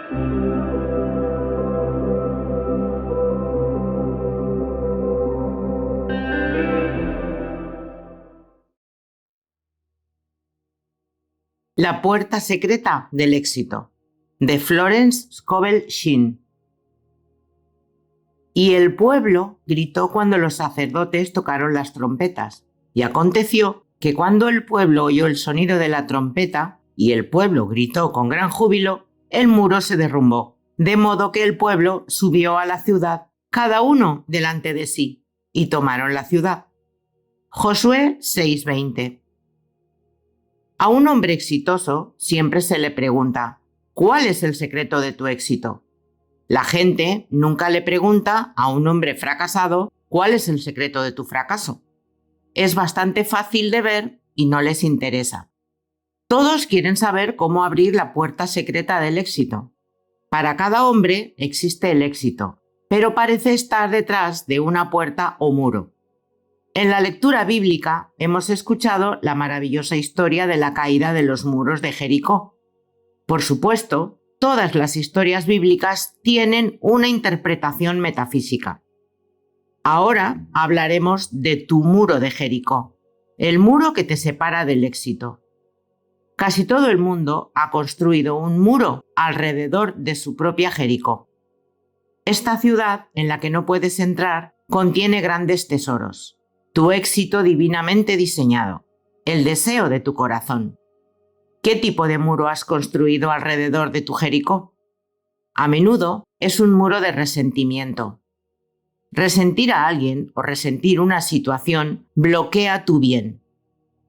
La puerta secreta del éxito, de Florence Scovel Shinn. Y el pueblo gritó cuando los sacerdotes tocaron las trompetas. Y aconteció que cuando el pueblo oyó el sonido de la trompeta, y el pueblo gritó con gran júbilo, el muro se derrumbó, de modo que el pueblo subió a la ciudad, cada uno delante de sí, y tomaron la ciudad. Josué 6:20. A un hombre exitoso siempre se le pregunta, ¿cuál es el secreto de tu éxito? La gente nunca le pregunta a un hombre fracasado, ¿cuál es el secreto de tu fracaso? Es bastante fácil de ver y no les interesa. Todos quieren saber cómo abrir la puerta secreta del éxito. Para cada hombre existe el éxito, pero parece estar detrás de una puerta o muro. En la lectura bíblica hemos escuchado la maravillosa historia de la caída de los muros de Jericó. Por supuesto, todas las historias bíblicas tienen una interpretación metafísica. Ahora hablaremos de tu muro de Jericó, el muro que te separa del éxito. Casi todo el mundo ha construido un muro alrededor de su propia Jericó. Esta ciudad en la que no puedes entrar contiene grandes tesoros. Tu éxito divinamente diseñado, el deseo de tu corazón. ¿Qué tipo de muro has construido alrededor de tu Jericó? A menudo es un muro de resentimiento. Resentir a alguien o resentir una situación bloquea tu bien.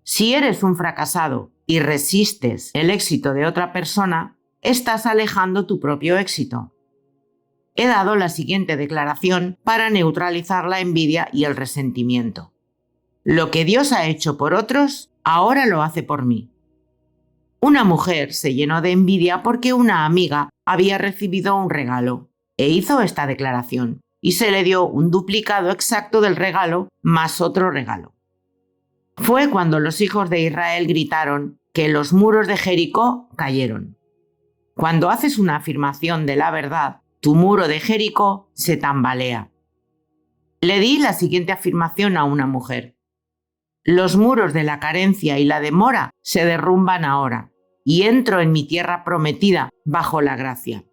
Si eres un fracasado y resistes el éxito de otra persona, estás alejando tu propio éxito. He dado la siguiente declaración para neutralizar la envidia y el resentimiento. Lo que Dios ha hecho por otros, ahora lo hace por mí. Una mujer se llenó de envidia porque una amiga había recibido un regalo e hizo esta declaración y se le dio un duplicado exacto del regalo más otro regalo. Fue cuando los hijos de Israel gritaron que los muros de Jericó cayeron. Cuando haces una afirmación de la verdad, tu muro de Jericó se tambalea. Le di la siguiente afirmación a una mujer. Los muros de la carencia y la demora se derrumban ahora, y entro en mi tierra prometida bajo la gracia.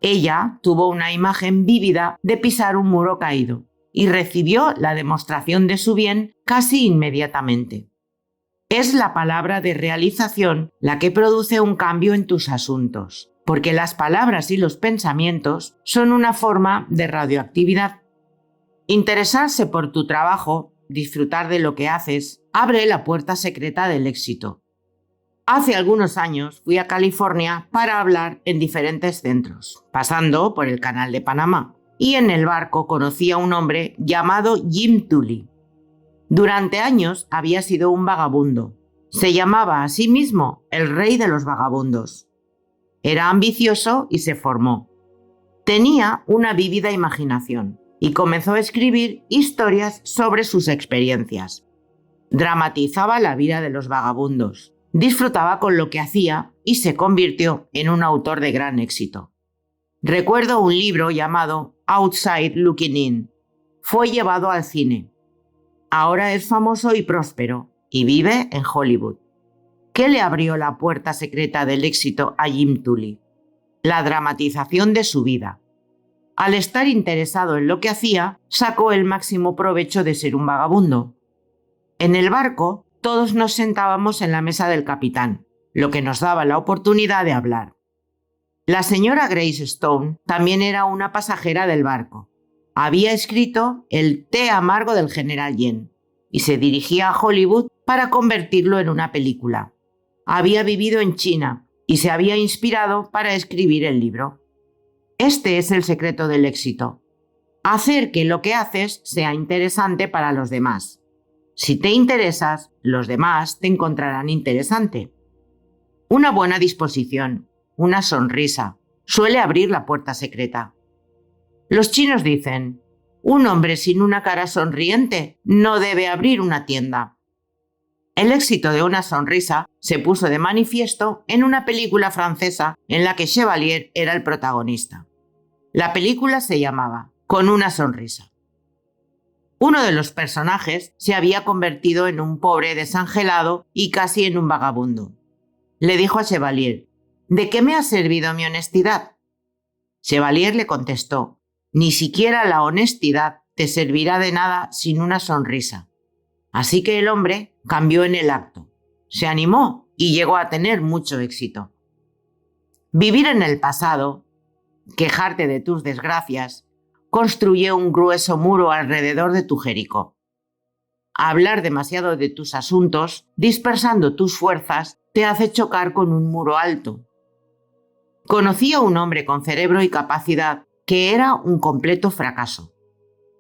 Ella tuvo una imagen vívida de pisar un muro caído, y recibió la demostración de su bien casi inmediatamente. Es la palabra de realización la que produce un cambio en tus asuntos, porque las palabras y los pensamientos son una forma de radioactividad. Interesarse por tu trabajo, disfrutar de lo que haces, abre la puerta secreta del éxito. Hace algunos años fui a California para hablar en diferentes centros, pasando por el Canal de Panamá, y en el barco conocí a un hombre llamado Jim Tully. Durante años había sido un vagabundo. Se llamaba a sí mismo el rey de los vagabundos. Era ambicioso y se formó. Tenía una vívida imaginación y comenzó a escribir historias sobre sus experiencias. Dramatizaba la vida de los vagabundos, disfrutaba con lo que hacía y se convirtió en un autor de gran éxito. Recuerdo un libro llamado Outside Looking In. Fue llevado al cine. Ahora es famoso y próspero y vive en Hollywood. ¿Qué le abrió la puerta secreta del éxito a Jim Tully? La dramatización de su vida. Al estar interesado en lo que hacía, sacó el máximo provecho de ser un vagabundo. En el barco, todos nos sentábamos en la mesa del capitán, lo que nos daba la oportunidad de hablar. La señora Grace Stone también era una pasajera del barco. Había escrito El té amargo del general Yen y se dirigía a Hollywood para convertirlo en una película. Había vivido en China y se había inspirado para escribir el libro. Este es el secreto del éxito. Hacer que lo que haces sea interesante para los demás. Si te interesas, los demás te encontrarán interesante. Una buena disposición, una sonrisa, suele abrir la puerta secreta. Los chinos dicen, un hombre sin una cara sonriente no debe abrir una tienda. El éxito de una sonrisa se puso de manifiesto en una película francesa en la que Chevalier era el protagonista. La película se llamaba Con una sonrisa. Uno de los personajes se había convertido en un pobre desangelado y casi en un vagabundo. Le dijo a Chevalier: ¿de qué me ha servido mi honestidad? Chevalier le contestó: ni siquiera la honestidad te servirá de nada sin una sonrisa. Así que el hombre cambió en el acto, se animó y llegó a tener mucho éxito. Vivir en el pasado, quejarte de tus desgracias, construye un grueso muro alrededor de tu Jericó. Hablar demasiado de tus asuntos, dispersando tus fuerzas, te hace chocar con un muro alto. Conocí a un hombre con cerebro y capacidad que era un completo fracaso.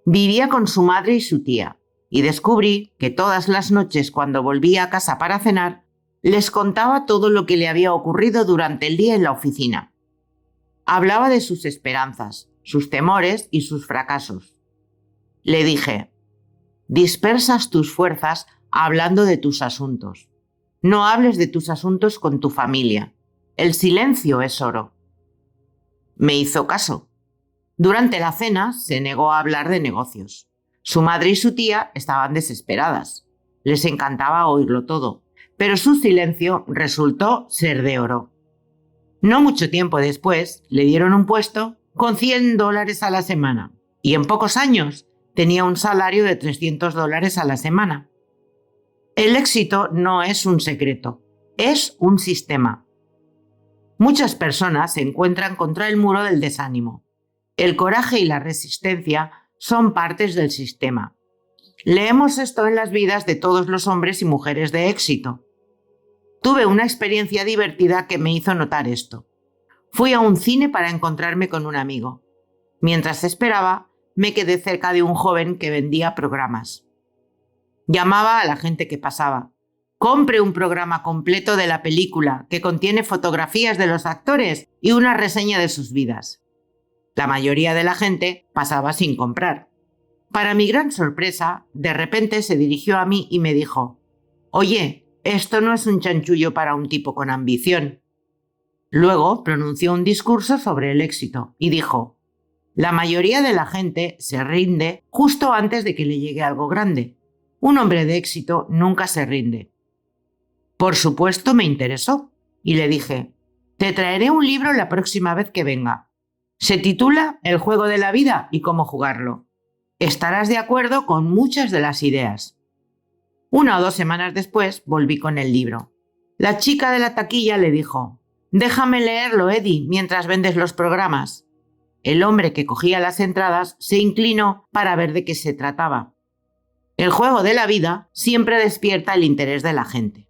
Vivía con su madre y su tía, y descubrí que todas las noches cuando volvía a casa para cenar, les contaba todo lo que le había ocurrido durante el día en la oficina. Hablaba de sus esperanzas, sus temores y sus fracasos. Le dije: dispersas tus fuerzas hablando de tus asuntos. No hables de tus asuntos con tu familia. El silencio es oro. Me hizo caso. Durante la cena se negó a hablar de negocios. Su madre y su tía estaban desesperadas. Les encantaba oírlo todo, pero su silencio resultó ser de oro. No mucho tiempo después le dieron un puesto con $100 a la semana y en pocos años tenía un salario de $300 a la semana. El éxito no es un secreto, es un sistema. Muchas personas se encuentran contra el muro del desánimo. El coraje y la resistencia son partes del sistema. Leemos esto en las vidas de todos los hombres y mujeres de éxito. Tuve una experiencia divertida que me hizo notar esto. Fui a un cine para encontrarme con un amigo. Mientras esperaba, me quedé cerca de un joven que vendía programas. Llamaba a la gente que pasaba: compre un programa completo de la película que contiene fotografías de los actores y una reseña de sus vidas. La mayoría de la gente pasaba sin comprar. Para mi gran sorpresa, de repente se dirigió a mí y me dijo: oye, esto no es un chanchullo para un tipo con ambición. Luego pronunció un discurso sobre el éxito y dijo: la mayoría de la gente se rinde justo antes de que le llegue algo grande. Un hombre de éxito nunca se rinde. Por supuesto, me interesó y le dije: te traeré un libro la próxima vez que venga. Se titula El juego de la vida y cómo jugarlo. Estarás de acuerdo con muchas de las ideas. 1 o 2 semanas después volví con el libro. La chica de la taquilla le dijo: déjame leerlo, Eddie, mientras vendes los programas. El hombre que cogía las entradas se inclinó para ver de qué se trataba. El juego de la vida siempre despierta el interés de la gente.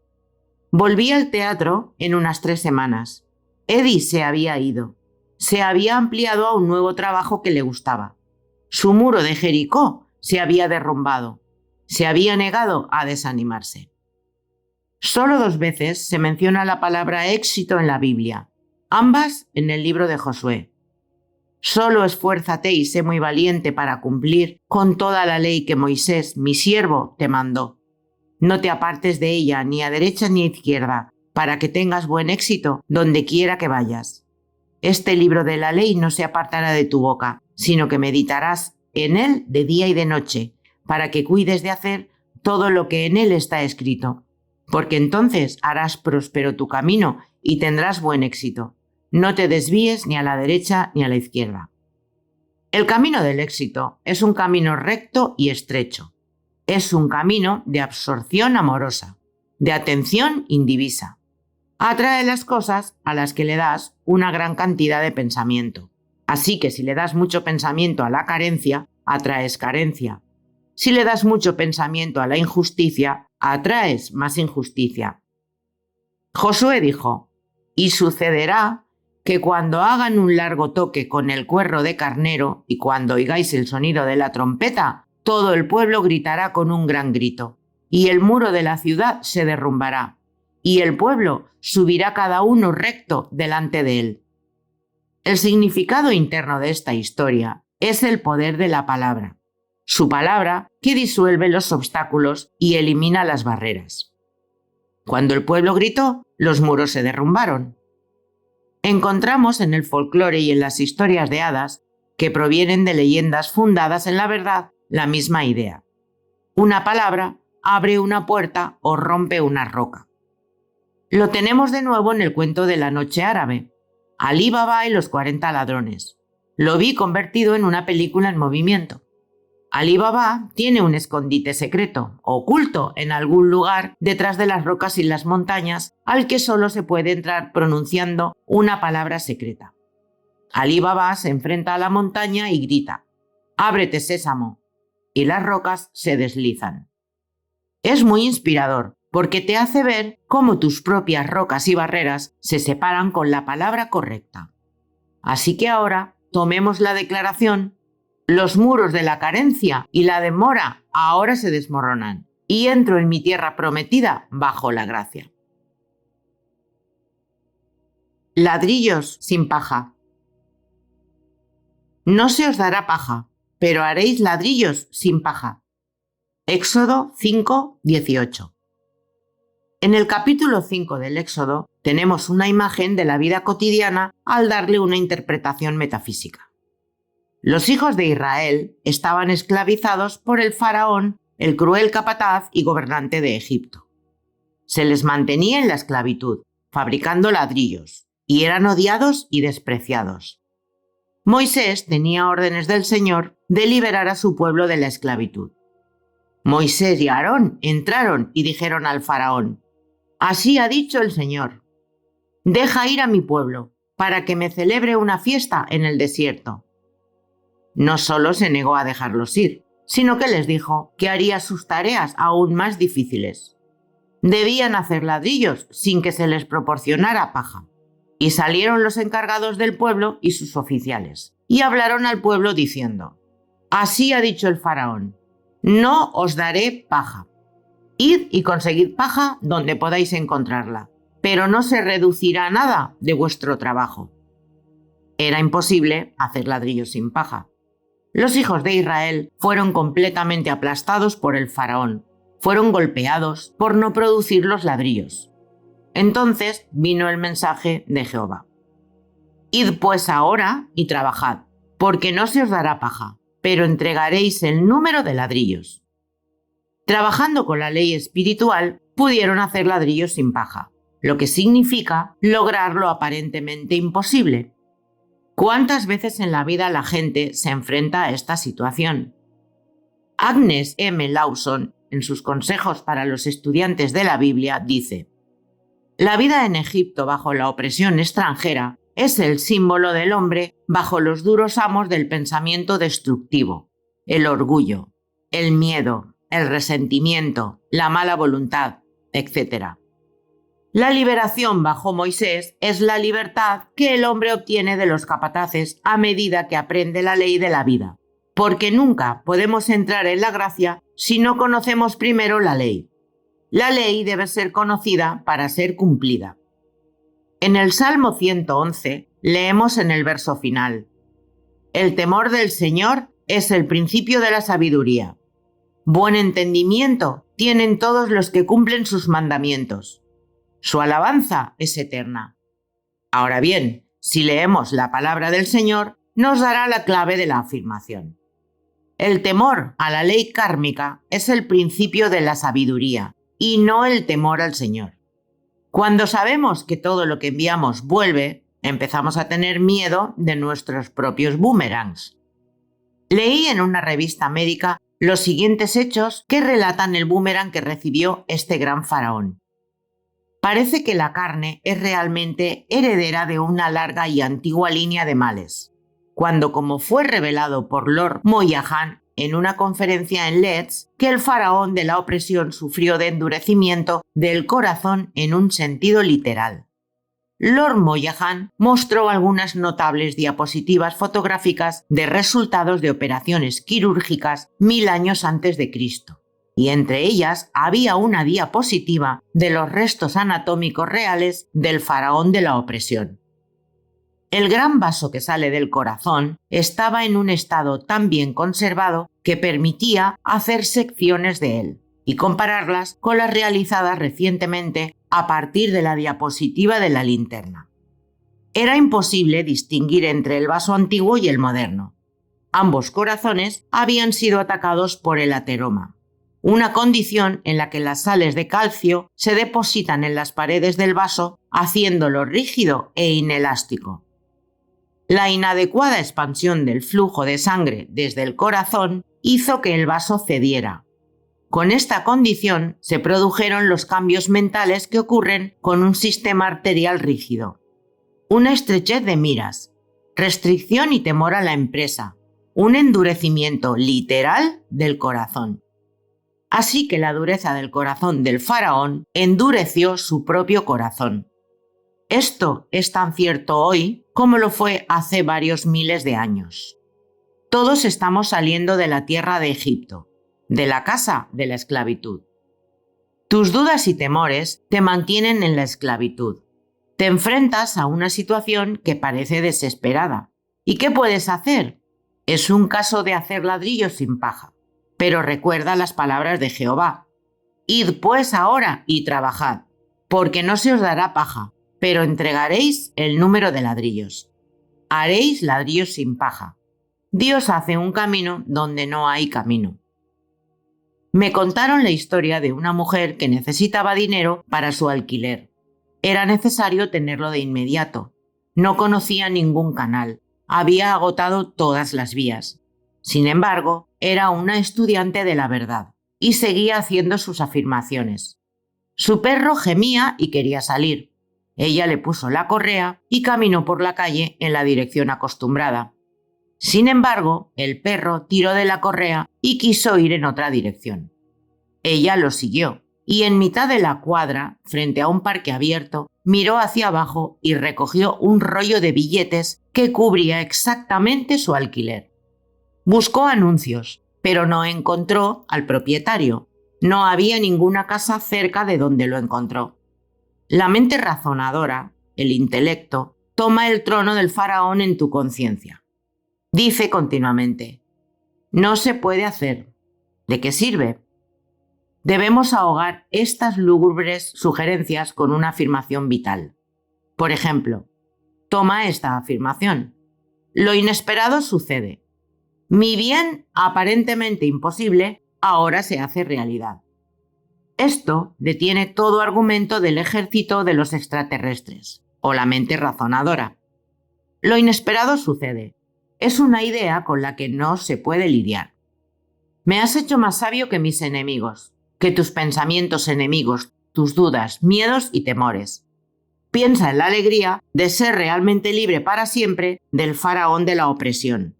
Volví al teatro en unas 3 semanas. Eddie se había ido. Se había ampliado a un nuevo trabajo que le gustaba. Su muro de Jericó se había derrumbado. Se había negado a desanimarse. Solo 2 veces se menciona la palabra éxito en la Biblia, ambas en el libro de Josué. Solo esfuérzate y sé muy valiente para cumplir con toda la ley que Moisés, mi siervo, te mandó. No te apartes de ella ni a derecha ni a izquierda, para que tengas buen éxito donde quiera que vayas. Este libro de la ley no se apartará de tu boca, sino que meditarás en él de día y de noche, para que cuides de hacer todo lo que en él está escrito, porque entonces harás próspero tu camino y tendrás buen éxito. No te desvíes ni a la derecha ni a la izquierda. El camino del éxito es un camino recto y estrecho. Es un camino de absorción amorosa, de atención indivisa. Atrae las cosas a las que le das una gran cantidad de pensamiento. Así que si le das mucho pensamiento a la carencia, atraes carencia. Si le das mucho pensamiento a la injusticia, atraes más injusticia. Josué dijo: y sucederá que cuando hagan un largo toque con el cuerno de carnero y cuando oigáis el sonido de la trompeta, todo el pueblo gritará con un gran grito, y el muro de la ciudad se derrumbará, y el pueblo subirá cada uno recto delante de él. El significado interno de esta historia es el poder de la palabra, su palabra que disuelve los obstáculos y elimina las barreras. Cuando el pueblo gritó, los muros se derrumbaron. Encontramos en el folclore y en las historias de hadas, que provienen de leyendas fundadas en la verdad, la misma idea. Una palabra abre una puerta o rompe una roca. Lo tenemos de nuevo en el cuento de la noche árabe, Alí Baba y los 40 ladrones. Lo vi convertido en una película en movimiento. Alí Baba tiene un escondite secreto, oculto en algún lugar detrás de las rocas y las montañas, al que solo se puede entrar pronunciando una palabra secreta. Alí Baba se enfrenta a la montaña y grita: «¡Ábrete, sésamo!», y las rocas se deslizan. Es muy inspirador, porque te hace ver cómo tus propias rocas y barreras se separan con la palabra correcta. Así que ahora tomemos la declaración: los muros de la carencia y la demora ahora se desmoronan, y entro en mi tierra prometida bajo la gracia. Ladrillos sin paja. No se os dará paja, pero haréis ladrillos sin paja. Éxodo 5:18. En el capítulo 5 del Éxodo tenemos una imagen de la vida cotidiana al darle una interpretación metafísica. Los hijos de Israel estaban esclavizados por el faraón, el cruel capataz y gobernante de Egipto. Se les mantenía en la esclavitud, fabricando ladrillos, y eran odiados y despreciados. Moisés tenía órdenes del Señor de liberar a su pueblo de la esclavitud. Moisés y Aarón entraron y dijeron al faraón: «Así ha dicho el Señor: deja ir a mi pueblo, para que me celebre una fiesta en el desierto». No solo se negó a dejarlos ir, sino que les dijo que haría sus tareas aún más difíciles. Debían hacer ladrillos sin que se les proporcionara paja. Y salieron los encargados del pueblo y sus oficiales, y hablaron al pueblo diciendo: «Así ha dicho el faraón: no os daré paja. Id y conseguid paja donde podáis encontrarla, pero no se reducirá nada de vuestro trabajo». Era imposible hacer ladrillos sin paja. Los hijos de Israel fueron completamente aplastados por el faraón, fueron golpeados por no producir los ladrillos. Entonces vino el mensaje de Jehová: «Id pues ahora y trabajad, porque no se os dará paja, pero entregaréis el número de ladrillos». Trabajando con la ley espiritual, pudieron hacer ladrillos sin paja, lo que significa lograr lo aparentemente imposible. ¿Cuántas veces en la vida la gente se enfrenta a esta situación? Agnes M. Lawson, en sus consejos para los estudiantes de la Biblia, dice: «La vida en Egipto bajo la opresión extranjera es el símbolo del hombre bajo los duros amos del pensamiento destructivo, el orgullo, el miedo, el resentimiento, la mala voluntad, etc. La liberación bajo Moisés es la libertad que el hombre obtiene de los capataces a medida que aprende la ley de la vida, porque nunca podemos entrar en la gracia si no conocemos primero la ley. La ley debe ser conocida para ser cumplida. En el Salmo 111 leemos en el verso final: «El temor del Señor es el principio de la sabiduría. Buen entendimiento tienen todos los que cumplen sus mandamientos. Su alabanza es eterna». Ahora bien, si leemos la palabra del Señor, nos dará la clave de la afirmación. El temor a la ley kármica es el principio de la sabiduría y no el temor al Señor. Cuando sabemos que todo lo que enviamos vuelve, empezamos a tener miedo de nuestros propios boomerangs. Leí en una revista médica los siguientes hechos que relatan el boomerang que recibió este gran faraón. Parece que la carne es realmente heredera de una larga y antigua línea de males, cuando, como fue revelado por Lord Moyahan en una conferencia en Leeds, que el faraón de la opresión sufrió de endurecimiento del corazón en un sentido literal. Lord Moyahan mostró algunas notables diapositivas fotográficas de resultados de operaciones quirúrgicas 1000 años antes de Cristo, y entre ellas había una diapositiva de los restos anatómicos reales del faraón de la opresión. El gran vaso que sale del corazón estaba en un estado tan bien conservado que permitía hacer secciones de él y compararlas con las realizadas recientemente a partir de la diapositiva de la linterna. Era imposible distinguir entre el vaso antiguo y el moderno. Ambos corazones habían sido atacados por el ateroma, una condición en la que las sales de calcio se depositan en las paredes del vaso, haciéndolo rígido e inelástico. La inadecuada expansión del flujo de sangre desde el corazón hizo que el vaso cediera. Con esta condición se produjeron los cambios mentales que ocurren con un sistema arterial rígido. Una estrechez de miras, restricción y temor a la empresa, un endurecimiento literal del corazón. Así que la dureza del corazón del faraón endureció su propio corazón. Esto es tan cierto hoy como lo fue hace varios miles de años. Todos estamos saliendo de la tierra de Egipto, de la casa de la esclavitud. Tus dudas y temores te mantienen en la esclavitud. Te enfrentas a una situación que parece desesperada. ¿Y qué puedes hacer? Es un caso de hacer ladrillos sin paja. Pero recuerda las palabras de Jehová. Id pues ahora y trabajad, porque no se os dará paja, pero entregaréis el número de ladrillos. Haréis ladrillos sin paja. Dios hace un camino donde no hay camino. Me contaron la historia de una mujer que necesitaba dinero para su alquiler. Era necesario tenerlo de inmediato. No conocía ningún canal. Había agotado todas las vías. Sin embargo, era una estudiante de la verdad y seguía haciendo sus afirmaciones. Su perro gemía y quería salir. Ella le puso la correa y caminó por la calle en la dirección acostumbrada. Sin embargo, el perro tiró de la correa y quiso ir en otra dirección. Ella lo siguió y en mitad de la cuadra, frente a un parque abierto, miró hacia abajo y recogió un rollo de billetes que cubría exactamente su alquiler. Buscó anuncios, pero no encontró al propietario. No había ninguna casa cerca de donde lo encontró. La mente razonadora, el intelecto, toma el trono del faraón en tu conciencia. Dice continuamente: no se puede hacer. ¿De qué sirve? Debemos ahogar estas lúgubres sugerencias con una afirmación vital. Por ejemplo, toma esta afirmación: lo inesperado sucede. Mi bien aparentemente imposible ahora se hace realidad. Esto detiene todo argumento del ejército de los extraterrestres, o la mente razonadora. Lo inesperado sucede. Es una idea con la que no se puede lidiar. Me has hecho más sabio que mis enemigos, que tus pensamientos enemigos, tus dudas, miedos y temores. Piensa en la alegría de ser realmente libre para siempre del faraón de la opresión.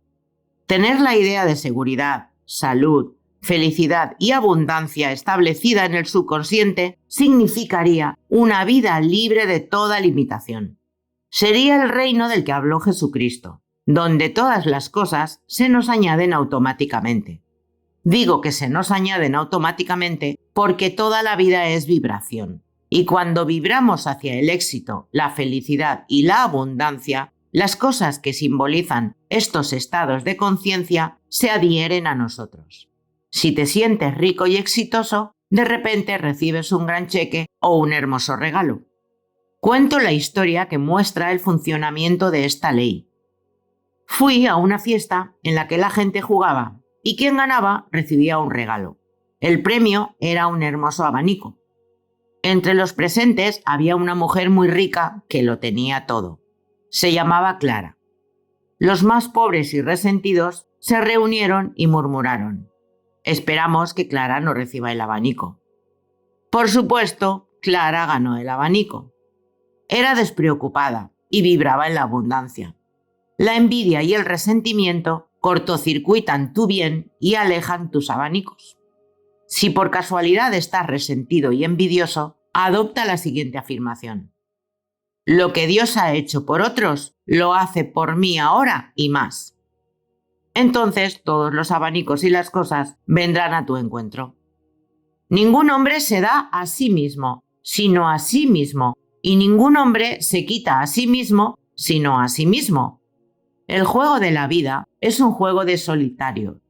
Tener la idea de seguridad, salud, felicidad y abundancia establecida en el subconsciente significaría una vida libre de toda limitación. Sería el reino del que habló Jesucristo, donde todas las cosas se nos añaden automáticamente. Digo que se nos añaden automáticamente porque toda la vida es vibración. Y cuando vibramos hacia el éxito, la felicidad y la abundancia, las cosas que simbolizan estos estados de conciencia se adhieren a nosotros. Si te sientes rico y exitoso, de repente recibes un gran cheque o un hermoso regalo. Cuento la historia que muestra el funcionamiento de esta ley. Fui a una fiesta en la que la gente jugaba y quien ganaba recibía un regalo. El premio era un hermoso abanico. Entre los presentes había una mujer muy rica que lo tenía todo. Se llamaba Clara. Los más pobres y resentidos se reunieron y murmuraron: esperamos que Clara no reciba el abanico. Por supuesto, Clara ganó el abanico. Era despreocupada y vibraba en la abundancia. La envidia y el resentimiento cortocircuitan tu bien y alejan tus abanicos. Si por casualidad estás resentido y envidioso, adopta la siguiente afirmación: lo que Dios ha hecho por otros, lo hace por mí ahora y más. Entonces todos los abanicos y las cosas vendrán a tu encuentro. Ningún hombre se da a sí mismo, sino a sí mismo, y ningún hombre se quita a sí mismo, sino a sí mismo. El juego de la vida es un juego de solitario.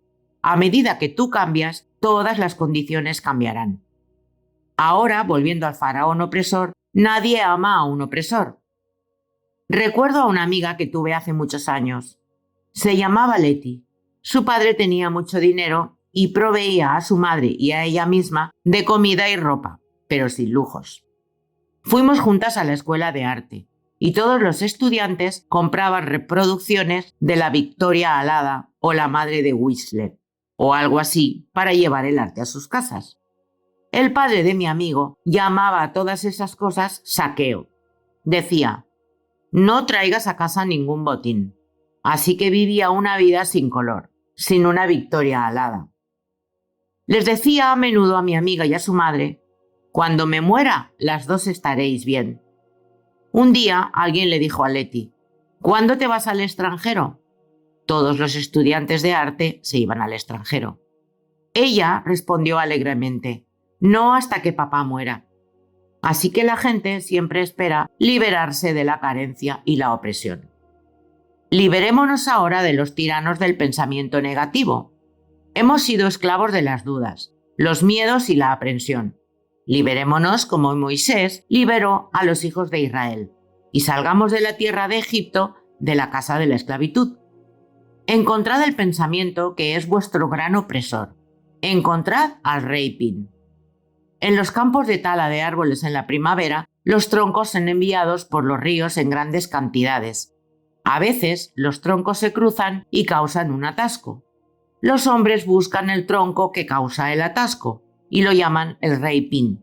A medida que tú cambias, todas las condiciones cambiarán. Ahora, volviendo al faraón opresor, nadie ama a un opresor. Recuerdo a una amiga que tuve hace muchos años. Se llamaba Leti. Su padre tenía mucho dinero y proveía a su madre y a ella misma de comida y ropa, pero sin lujos. Fuimos juntas a la escuela de arte y todos los estudiantes compraban reproducciones de la Victoria Alada o la Madre de Whistler o algo así para llevar el arte a sus casas. El padre de mi amigo llamaba a todas esas cosas saqueo. Decía: no traigas a casa ningún botín. Así que vivía una vida sin color, sin una Victoria alada. Les decía a menudo a mi amiga y a su madre: cuando me muera, las dos estaréis bien. Un día alguien le dijo a Leti: ¿cuándo te vas al extranjero? Todos los estudiantes de arte se iban al extranjero. Ella respondió alegremente: no hasta que papá muera. Así que la gente siempre espera liberarse de la carencia y la opresión. Liberémonos ahora de los tiranos del pensamiento negativo. Hemos sido esclavos de las dudas, los miedos y la aprensión. Liberémonos como Moisés liberó a los hijos de Israel y salgamos de la tierra de Egipto, de la casa de la esclavitud. Encontrad el pensamiento que es vuestro gran opresor. Encontrad al rey Pin. En los campos de tala de árboles en la primavera, los troncos son enviados por los ríos en grandes cantidades. A veces los troncos se cruzan y causan un atasco. Los hombres buscan el tronco que causa el atasco y lo llaman el rey Pin.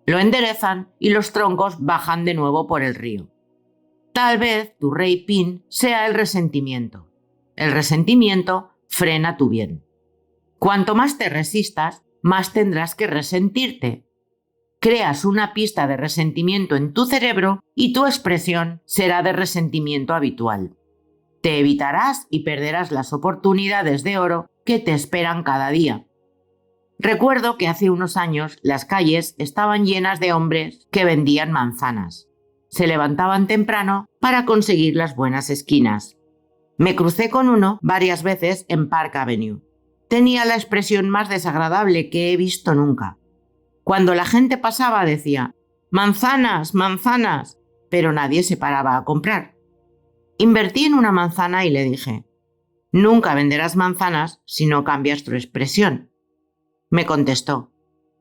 Lo enderezan y los troncos bajan de nuevo por el río. Tal vez tu rey Pin sea el resentimiento. El resentimiento frena tu bien. Cuanto más te resistas, más tendrás que resentirte. Creas una pista de resentimiento en tu cerebro y tu expresión será de resentimiento habitual. Te evitarás y perderás las oportunidades de oro que te esperan cada día. Recuerdo que hace unos años las calles estaban llenas de hombres que vendían manzanas. Se levantaban temprano para conseguir las buenas esquinas. Me crucé con uno varias veces en Park Avenue. Tenía la expresión más desagradable que he visto nunca. Cuando la gente pasaba decía: manzanas, manzanas, pero nadie se paraba a comprar. Invertí en una manzana y le dije: nunca venderás manzanas si no cambias tu expresión. Me contestó: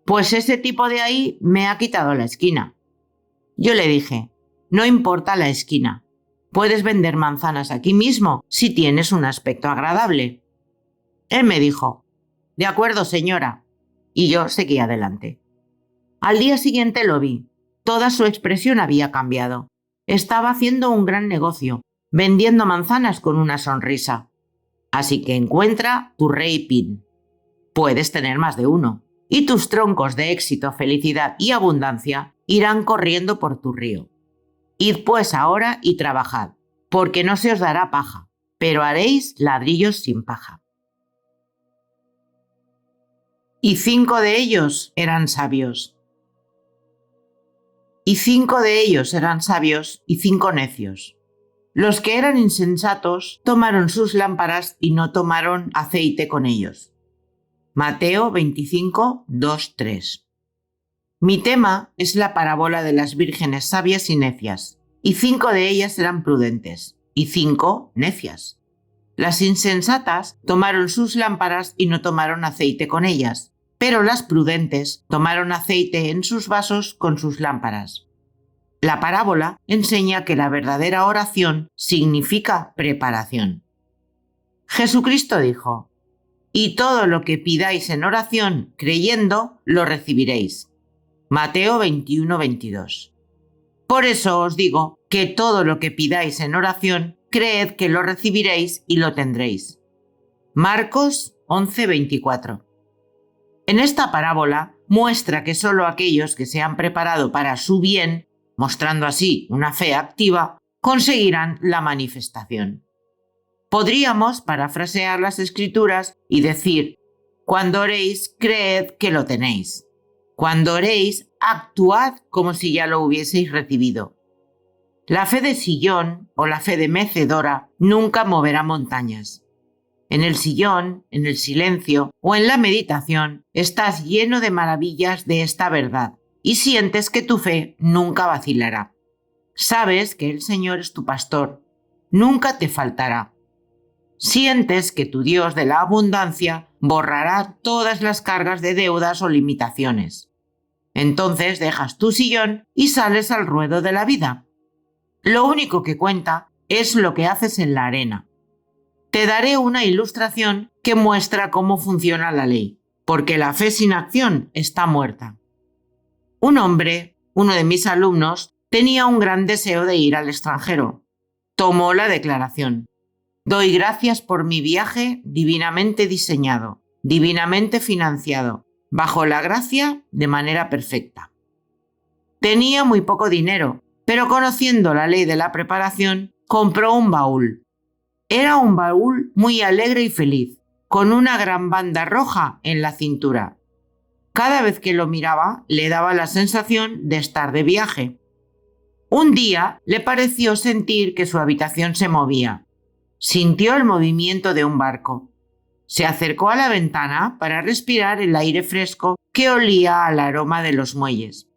pues ese tipo de ahí me ha quitado la esquina. Yo le dije: no importa la esquina. Puedes vender manzanas aquí mismo si tienes un aspecto agradable. Él me dijo: de acuerdo, señora. Y yo seguí adelante. Al día siguiente lo vi. Toda su expresión había cambiado. Estaba haciendo un gran negocio, vendiendo manzanas con una sonrisa. Así que encuentra tu rey Pin. Puedes tener más de uno, y tus troncos de éxito, felicidad y abundancia irán corriendo por tu río. Id pues ahora y trabajad, porque no se os dará paja, pero haréis ladrillos sin paja. Y 5 de ellos eran sabios. Y 5 de ellos eran sabios y 5 necios. Los que eran insensatos tomaron sus lámparas y no tomaron aceite con ellos. Mateo 25, 2, 3. Mi tema es la parábola de las vírgenes sabias y necias, y 5 de ellas eran prudentes, y 5 necias. Las insensatas tomaron sus lámparas y no tomaron aceite con ellas, pero las prudentes tomaron aceite en sus vasos con sus lámparas. La parábola enseña que la verdadera oración significa preparación. Jesucristo dijo: y todo lo que pidáis en oración creyendo, lo recibiréis. Mateo 21, 22. Por eso os digo que todo lo que pidáis en oración, creed que lo recibiréis y lo tendréis. Marcos 11, 24. En esta parábola muestra que solo aquellos que se han preparado para su bien, mostrando así una fe activa, conseguirán la manifestación. Podríamos parafrasear las Escrituras y decir: cuando oréis, creed que lo tenéis. Cuando oréis, actuad como si ya lo hubieseis recibido. La fe de sillón o la fe de mecedora nunca moverá montañas. En el sillón, en el silencio o en la meditación, estás lleno de maravillas de esta verdad y sientes que tu fe nunca vacilará. Sabes que el Señor es tu pastor, nunca te faltará. Sientes que tu Dios de la abundancia borrará todas las cargas de deudas o limitaciones. Entonces dejas tu sillón y sales al ruedo de la vida. Lo único que cuenta es lo que haces en la arena. Te daré una ilustración que muestra cómo funciona la ley, porque la fe sin acción está muerta. Un hombre, uno de mis alumnos, tenía un gran deseo de ir al extranjero. Tomó la declaración. Doy gracias por mi viaje divinamente diseñado, divinamente financiado, bajo la gracia de manera perfecta. Tenía muy poco dinero, pero conociendo la ley de la preparación, compró un baúl. Era un baúl muy alegre y feliz, con una gran banda roja en la cintura. Cada vez que lo miraba, le daba la sensación de estar de viaje. Un día le pareció sentir que su habitación se movía. Sintió el movimiento de un barco. Se acercó a la ventana para respirar el aire fresco que olía al aroma de los muelles.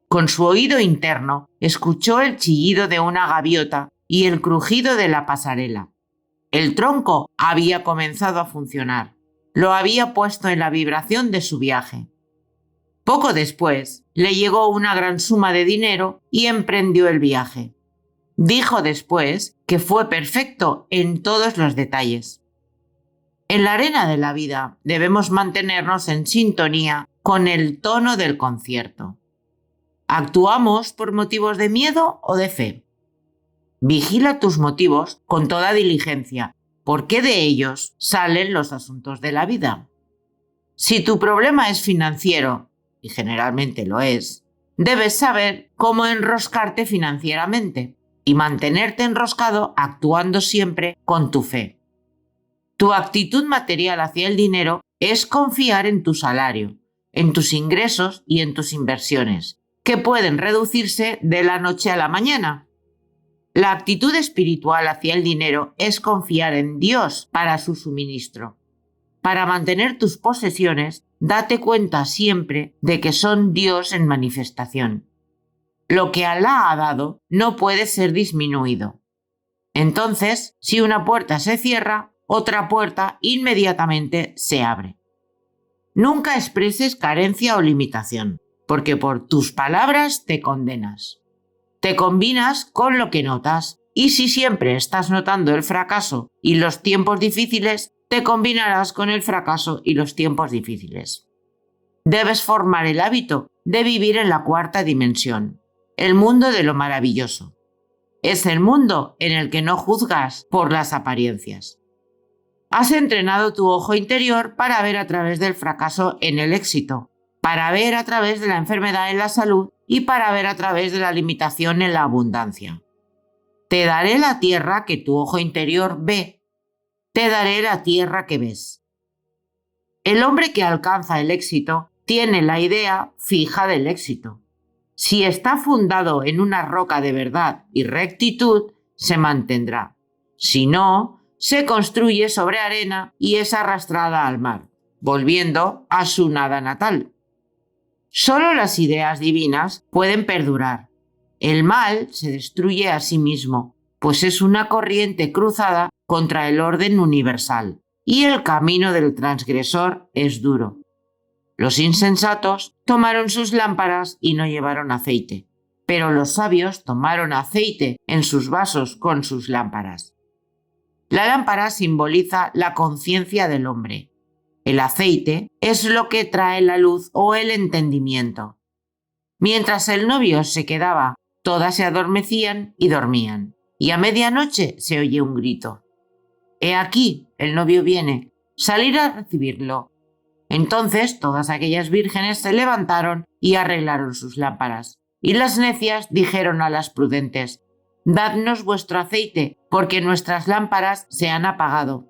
Con su oído interno, escuchó el chillido de una gaviota y el crujido de la pasarela. El tronco había comenzado a funcionar. Lo había puesto en la vibración de su viaje. Poco después, le llegó una gran suma de dinero y emprendió el viaje. Dijo después que fue perfecto en todos los detalles. En la arena de la vida debemos mantenernos en sintonía con el tono del concierto. ¿Actuamos por motivos de miedo o de fe? Vigila tus motivos con toda diligencia, porque de ellos salen los asuntos de la vida. Si tu problema es financiero, y generalmente lo es, debes saber cómo enroscarte financieramente y mantenerte enroscado actuando siempre con tu fe. Tu actitud material hacia el dinero es confiar en tu salario, en tus ingresos y en tus inversiones, que pueden reducirse de la noche a la mañana. La actitud espiritual hacia el dinero es confiar en Dios para su suministro. Para mantener tus posesiones, date cuenta siempre de que son Dios en manifestación. Lo que Alá ha dado no puede ser disminuido. Entonces, si una puerta se cierra, otra puerta inmediatamente se abre. Nunca expreses carencia o limitación, porque por tus palabras te condenas. Te combinas con lo que notas, y si siempre estás notando el fracaso y los tiempos difíciles, te combinarás con el fracaso y los tiempos difíciles. Debes formar el hábito de vivir en la cuarta dimensión, el mundo de lo maravilloso. Es el mundo en el que no juzgas por las apariencias. Has entrenado tu ojo interior para ver a través del fracaso en el éxito, para ver a través de la enfermedad en la salud y para ver a través de la limitación en la abundancia. Te daré la tierra que tu ojo interior ve. Te daré la tierra que ves. El hombre que alcanza el éxito tiene la idea fija del éxito. Si está fundado en una roca de verdad y rectitud, se mantendrá. Si no, se construye sobre arena y es arrastrada al mar, volviendo a su nada natal. Solo las ideas divinas pueden perdurar. El mal se destruye a sí mismo, pues es una corriente cruzada contra el orden universal, y el camino del transgresor es duro. Los insensatos tomaron sus lámparas y no llevaron aceite, pero los sabios tomaron aceite en sus vasos con sus lámparas. La lámpara simboliza la conciencia del hombre. El aceite es lo que trae la luz o el entendimiento. Mientras el novio se quedaba, todas se adormecían y dormían, y a medianoche se oye un grito. «He aquí, el novio viene, salir a recibirlo». Entonces todas aquellas vírgenes se levantaron y arreglaron sus lámparas, y las necias dijeron a las prudentes: «Dadnos vuestro aceite, porque nuestras lámparas se han apagado».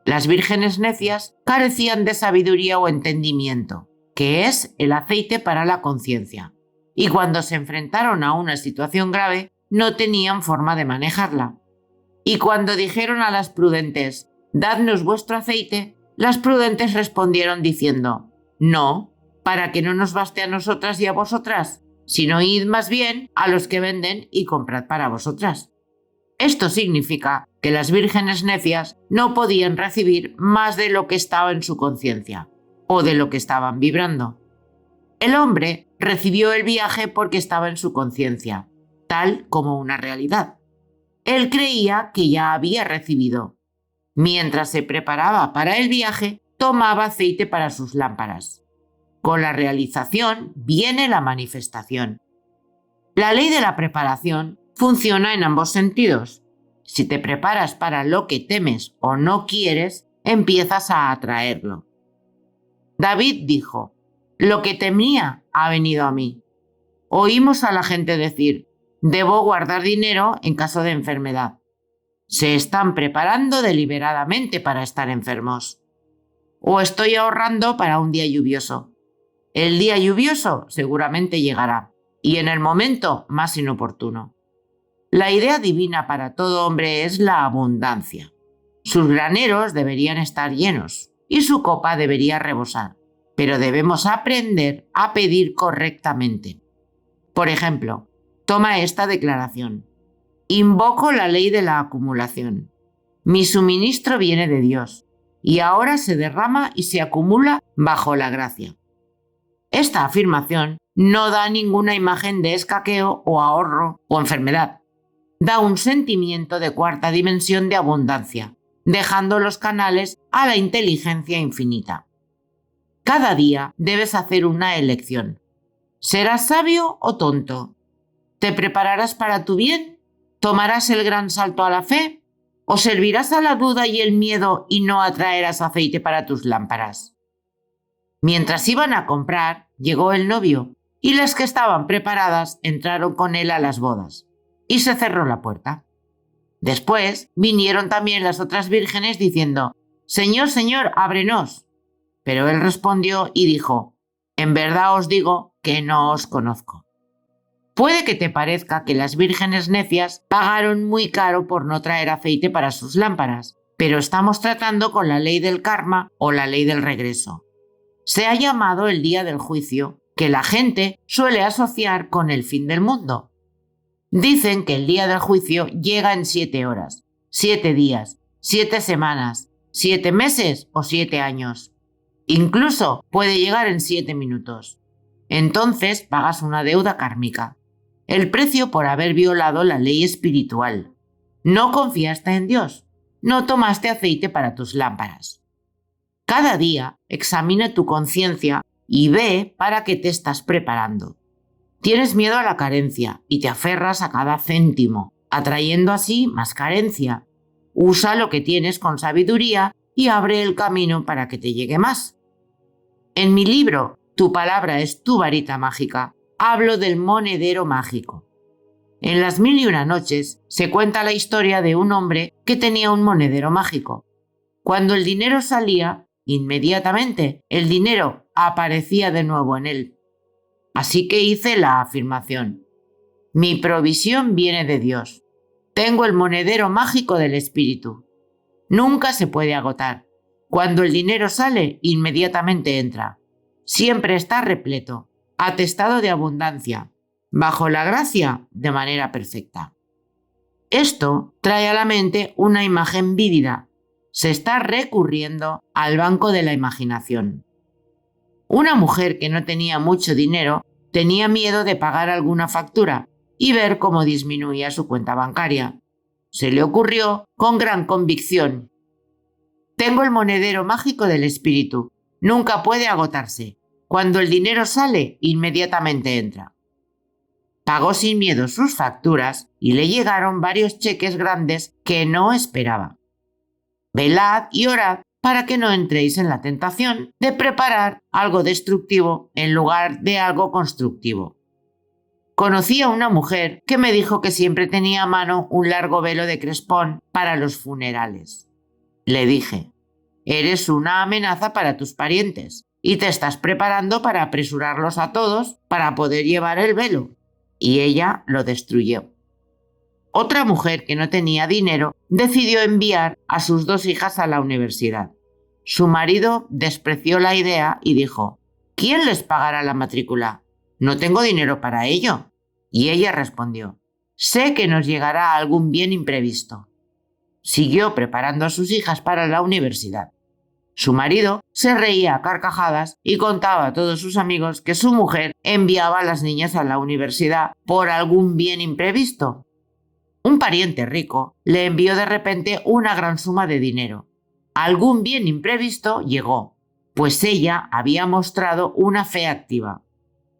Las vírgenes necias carecían de sabiduría o entendimiento, que es el aceite para la conciencia, y cuando se enfrentaron a una situación grave no tenían forma de manejarla. Y cuando dijeron a las prudentes: «Dadnos vuestro aceite», las prudentes respondieron diciendo: «No, para que no nos baste a nosotras y a vosotras, sino id más bien a los que venden y comprad para vosotras». Esto significa que las vírgenes necias no podían recibir más de lo que estaba en su conciencia o de lo que estaban vibrando. El hombre recibió el viaje porque estaba en su conciencia, tal como una realidad. Él creía que ya había recibido. Mientras se preparaba para el viaje, tomaba aceite para sus lámparas. Con la realización viene la manifestación. La ley de la preparación funciona en ambos sentidos. Si te preparas para lo que temes o no quieres, empiezas a atraerlo. David dijo: «Lo que temía ha venido a mí». Oímos a la gente decir: «Debo guardar dinero en caso de enfermedad». Se están preparando deliberadamente para estar enfermos. O estoy ahorrando para un día lluvioso. El día lluvioso seguramente llegará, y en el momento más inoportuno. La idea divina para todo hombre es la abundancia. Sus graneros deberían estar llenos y su copa debería rebosar, pero debemos aprender a pedir correctamente. Por ejemplo, toma esta declaración: «Invoco la ley de la acumulación. Mi suministro viene de Dios, y ahora se derrama y se acumula bajo la gracia». Esta afirmación no da ninguna imagen de escaqueo o ahorro o enfermedad. Da un sentimiento de cuarta dimensión de abundancia, dejando los canales a la inteligencia infinita. Cada día debes hacer una elección. ¿Serás sabio o tonto? ¿Te prepararás para tu bien? ¿Tomarás el gran salto a la fe? ¿O servirás a la duda y el miedo y no atraerás aceite para tus lámparas? Mientras iban a comprar, llegó el novio, y las que estaban preparadas entraron con él a las bodas, y se cerró la puerta. Después vinieron también las otras vírgenes diciendo: «Señor, Señor, ábrenos». Pero él respondió y dijo: «En verdad os digo que no os conozco». Puede que te parezca que las vírgenes necias pagaron muy caro por no traer aceite para sus lámparas, pero estamos tratando con la ley del karma o la ley del regreso. Se ha llamado el día del juicio, que la gente suele asociar con el fin del mundo. Dicen que el día del juicio llega en 7 horas, 7 días, 7 semanas, 7 meses o 7 años. Incluso puede llegar en 7 minutos. Entonces pagas una deuda kármica, el precio por haber violado la ley espiritual. No confiaste en Dios, no tomaste aceite para tus lámparas. Cada día examina tu conciencia y ve para qué te estás preparando. Tienes miedo a la carencia y te aferras a cada céntimo, atrayendo así más carencia. Usa lo que tienes con sabiduría y abre el camino para que te llegue más. En mi libro, Tu palabra es tu varita mágica, hablo del monedero mágico. En las 1001 noches se cuenta la historia de un hombre que tenía un monedero mágico. Cuando el dinero salía, inmediatamente el dinero aparecía de nuevo en él. Así que hice la afirmación: mi provisión viene de Dios. Tengo el monedero mágico del espíritu. Nunca se puede agotar. Cuando el dinero sale, inmediatamente entra. Siempre está repleto, atestado de abundancia, bajo la gracia de manera perfecta. Esto trae a la mente una imagen vívida. Se está recurriendo al banco de la imaginación. Una mujer que no tenía mucho dinero tenía miedo de pagar alguna factura y ver cómo disminuía su cuenta bancaria. Se le ocurrió con gran convicción: tengo el monedero mágico del espíritu. Nunca puede agotarse. Cuando el dinero sale, inmediatamente entra. Pagó sin miedo sus facturas y le llegaron varios cheques grandes que no esperaba. Velad y orad para que no entréis en la tentación de preparar algo destructivo en lugar de algo constructivo. Conocí a una mujer que me dijo que siempre tenía a mano un largo velo de crespón para los funerales. Le dije: eres una amenaza para tus parientes y te estás preparando para apresurarlos a todos para poder llevar el velo. Y ella lo destruyó. Otra mujer que no tenía dinero decidió enviar a sus 2 hijas a la universidad. Su marido despreció la idea y dijo: ¿quién les pagará la matrícula? No tengo dinero para ello. Y ella respondió: sé que nos llegará algún bien imprevisto. Siguió preparando a sus hijas para la universidad. Su marido se reía a carcajadas y contaba a todos sus amigos que su mujer enviaba a las niñas a la universidad por algún bien imprevisto. Un pariente rico le envió de repente una gran suma de dinero. Algún bien imprevisto llegó, pues ella había mostrado una fe activa.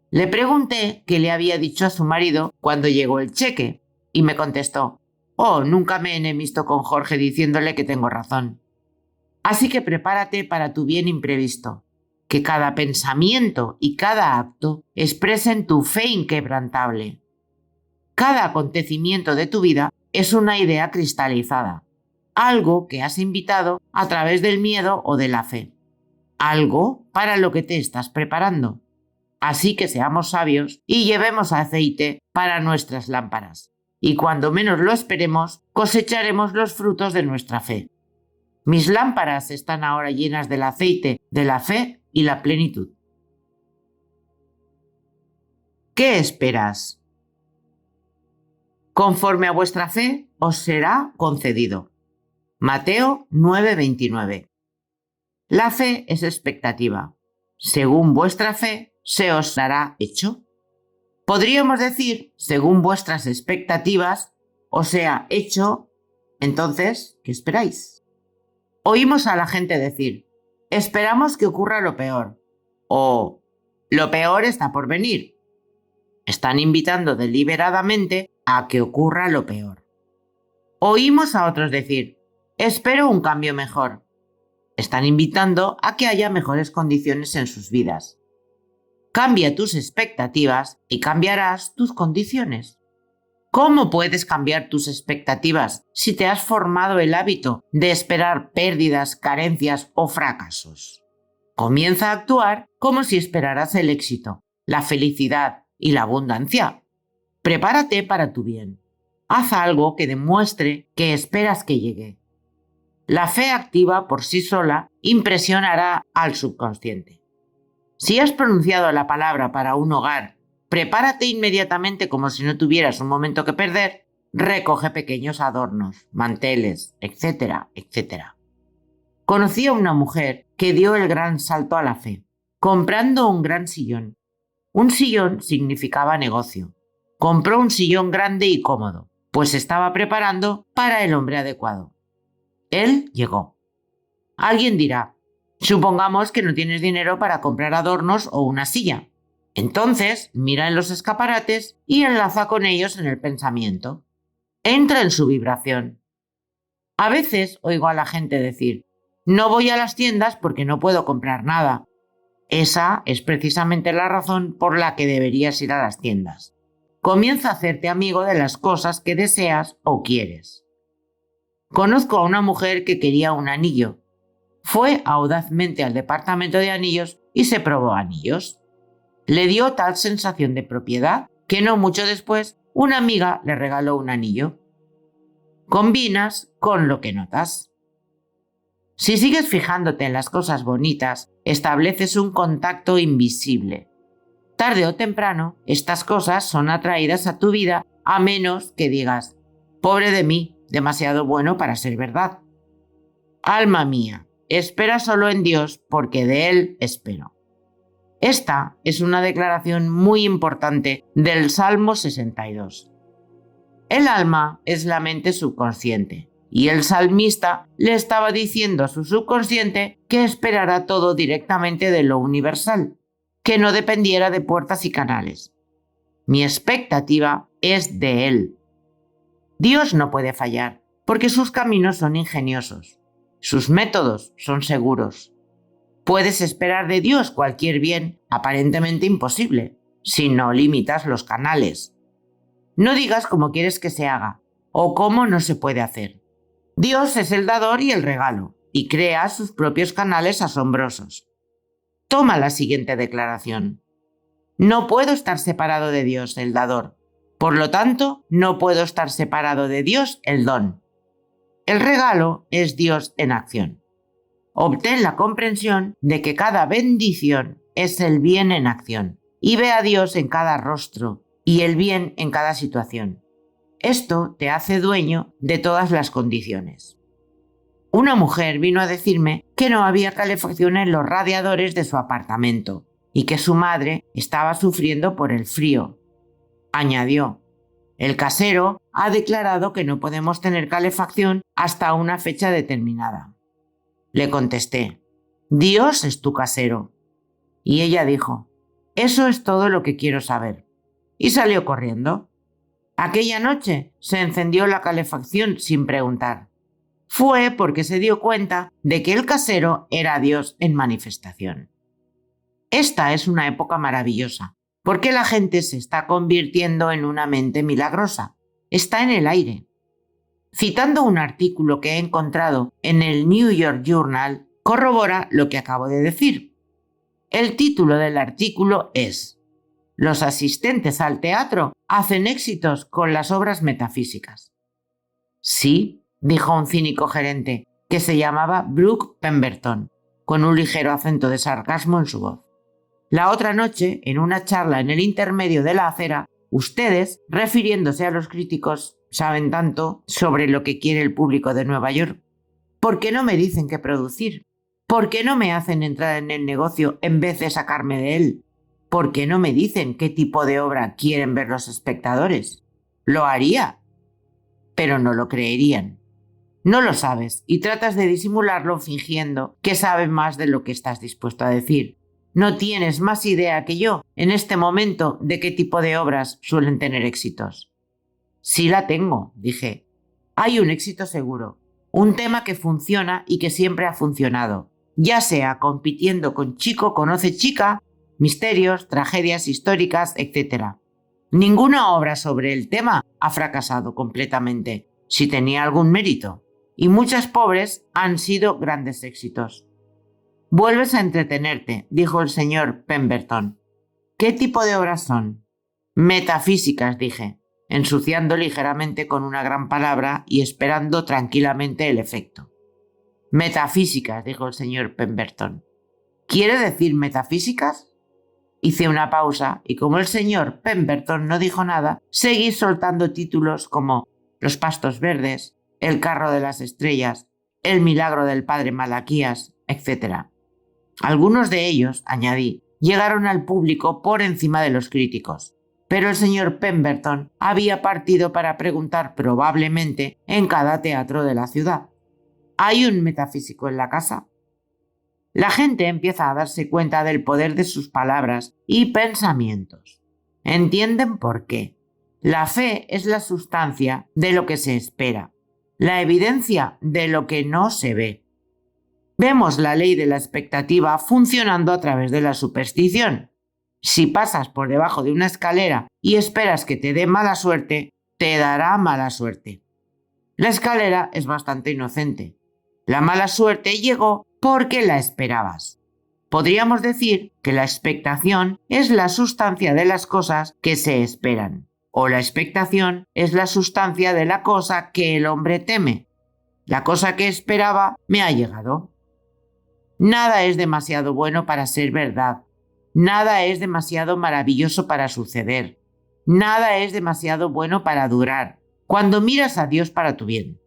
Le pregunté qué le había dicho a su marido cuando llegó el cheque y me contestó: oh, nunca me enemisto con Jorge diciéndole que tengo razón. Así que prepárate para tu bien imprevisto, que cada pensamiento y cada acto expresen tu fe inquebrantable. Cada acontecimiento de tu vida es una idea cristalizada, algo que has invitado a través del miedo o de la fe, algo para lo que te estás preparando. Así que seamos sabios y llevemos aceite para nuestras lámparas, y cuando menos lo esperemos, cosecharemos los frutos de nuestra fe. Mis lámparas están ahora llenas del aceite de la fe y la plenitud. ¿Qué esperas? Conforme a vuestra fe os será concedido. Mateo 9:29. La fe es expectativa. Según vuestra fe se os dará hecho. Podríamos decir, según vuestras expectativas os sea hecho. Entonces, ¿qué esperáis? Oímos a la gente decir: esperamos que ocurra lo peor, o lo peor está por venir. Están invitando deliberadamente a que ocurra lo peor. Oímos a otros decir: espero un cambio mejor. Están invitando a que haya mejores condiciones en sus vidas. Cambia tus expectativas y cambiarás tus condiciones. ¿Cómo puedes cambiar tus expectativas si te has formado el hábito de esperar pérdidas, carencias o fracasos? Comienza a actuar como si esperaras el éxito, la felicidad y la abundancia. Prepárate para tu bien. Haz algo que demuestre que esperas que llegue. La fe activa por sí sola impresionará al subconsciente. Si has pronunciado la palabra para un hogar, prepárate inmediatamente como si no tuvieras un momento que perder. Recoge pequeños adornos, manteles, etcétera, etcétera. Conocí a una mujer que dio el gran salto a la fe, comprando un gran sillón. Un sillón significaba negocio. Compró un sillón grande y cómodo, pues se estaba preparando para el hombre adecuado. Él llegó. Alguien dirá: supongamos que no tienes dinero para comprar adornos o una silla. Entonces, mira en los escaparates y enlaza con ellos en el pensamiento. Entra en su vibración. A veces oigo a la gente decir: no voy a las tiendas porque no puedo comprar nada. Esa es precisamente la razón por la que deberías ir a las tiendas. Comienza a hacerte amigo de las cosas que deseas o quieres. Conozco a una mujer que quería un anillo. Fue audazmente al departamento de anillos y se probó anillos. Le dio tal sensación de propiedad que no mucho después una amiga le regaló un anillo. Combinas con lo que notas. Si sigues fijándote en las cosas bonitas, estableces un contacto invisible. Tarde o temprano, estas cosas son atraídas a tu vida, a menos que digas: pobre de mí, demasiado bueno para ser verdad. Alma mía, espera solo en Dios, porque de Él espero. Esta es una declaración muy importante del Salmo 62. El alma es la mente subconsciente, y el salmista le estaba diciendo a su subconsciente que esperara todo directamente de lo universal, que no dependiera de puertas y canales. Mi expectativa es de Él. Dios no puede fallar, porque sus caminos son ingeniosos. Sus métodos son seguros. Puedes esperar de Dios cualquier bien aparentemente imposible, si no limitas los canales. No digas cómo quieres que se haga, o cómo no se puede hacer. Dios es el dador y el regalo, y crea sus propios canales asombrosos. Toma la siguiente declaración. No puedo estar separado de Dios, el dador. Por lo tanto, no puedo estar separado de Dios, el don. El regalo es Dios en acción. Obtén la comprensión de que cada bendición es el bien en acción y ve a Dios en cada rostro y el bien en cada situación. Esto te hace dueño de todas las condiciones. Una mujer vino a decirme que no había calefacción en los radiadores de su apartamento y que su madre estaba sufriendo por el frío. Añadió: el casero ha declarado que no podemos tener calefacción hasta una fecha determinada. Le contesté: Dios es tu casero. Y ella dijo: eso es todo lo que quiero saber. Y salió corriendo. Aquella noche se encendió la calefacción sin preguntar. Fue porque se dio cuenta de que el casero era Dios en manifestación. Esta es una época maravillosa, porque la gente se está convirtiendo en una mente milagrosa. Está en el aire. Citando un artículo que he encontrado en el New York Journal, corrobora lo que acabo de decir. El título del artículo es: los asistentes al teatro hacen éxitos con las obras metafísicas. Sí, dijo un cínico gerente que se llamaba Brooke Pemberton, con un ligero acento de sarcasmo en su voz. La otra noche, en una charla en el intermedio de la acera, ustedes, refiriéndose a los críticos, saben tanto sobre lo que quiere el público de Nueva York. ¿Por qué no me dicen qué producir? ¿Por qué no me hacen entrar en el negocio en vez de sacarme de él? ¿Por qué no me dicen qué tipo de obra quieren ver los espectadores? Lo haría, pero no lo creerían. No lo sabes y tratas de disimularlo fingiendo que sabes más de lo que estás dispuesto a decir. No tienes más idea que yo en este momento de qué tipo de obras suelen tener éxitos. Sí la tengo, dije. Hay un éxito seguro, un tema que funciona y que siempre ha funcionado, ya sea compitiendo con Chico conoce chica, misterios, tragedias históricas, etc. Ninguna obra sobre el tema ha fracasado completamente, si tenía algún mérito, y muchas pobres han sido grandes éxitos. Vuelves a entretenerte, dijo el señor Pemberton. ¿Qué tipo de obras son? Metafísicas, dije, ensuciando ligeramente con una gran palabra y esperando tranquilamente el efecto. Metafísicas, dijo el señor Pemberton. ¿Quiere decir metafísicas? Hice una pausa y como el señor Pemberton no dijo nada, seguí soltando títulos como Los pastos verdes, El carro de las estrellas, El milagro del padre Malaquías, etc. Algunos de ellos, añadí, llegaron al público por encima de los críticos, pero el señor Pemberton había partido para preguntar probablemente en cada teatro de la ciudad: ¿hay un metafísico en la casa? La gente empieza a darse cuenta del poder de sus palabras y pensamientos. ¿Entienden por qué? La fe es la sustancia de lo que se espera, la evidencia de lo que no se ve. Vemos la ley de la expectativa funcionando a través de la superstición. Si pasas por debajo de una escalera y esperas que te dé mala suerte, te dará mala suerte. La escalera es bastante inocente. La mala suerte llegó porque la esperabas. Podríamos decir que la expectación es la sustancia de las cosas que se esperan, o la expectación es la sustancia de la cosa que el hombre teme. La cosa que esperaba me ha llegado. Nada es demasiado bueno para ser verdad. Nada es demasiado maravilloso para suceder. Nada es demasiado bueno para durar, cuando miras a Dios para tu bien.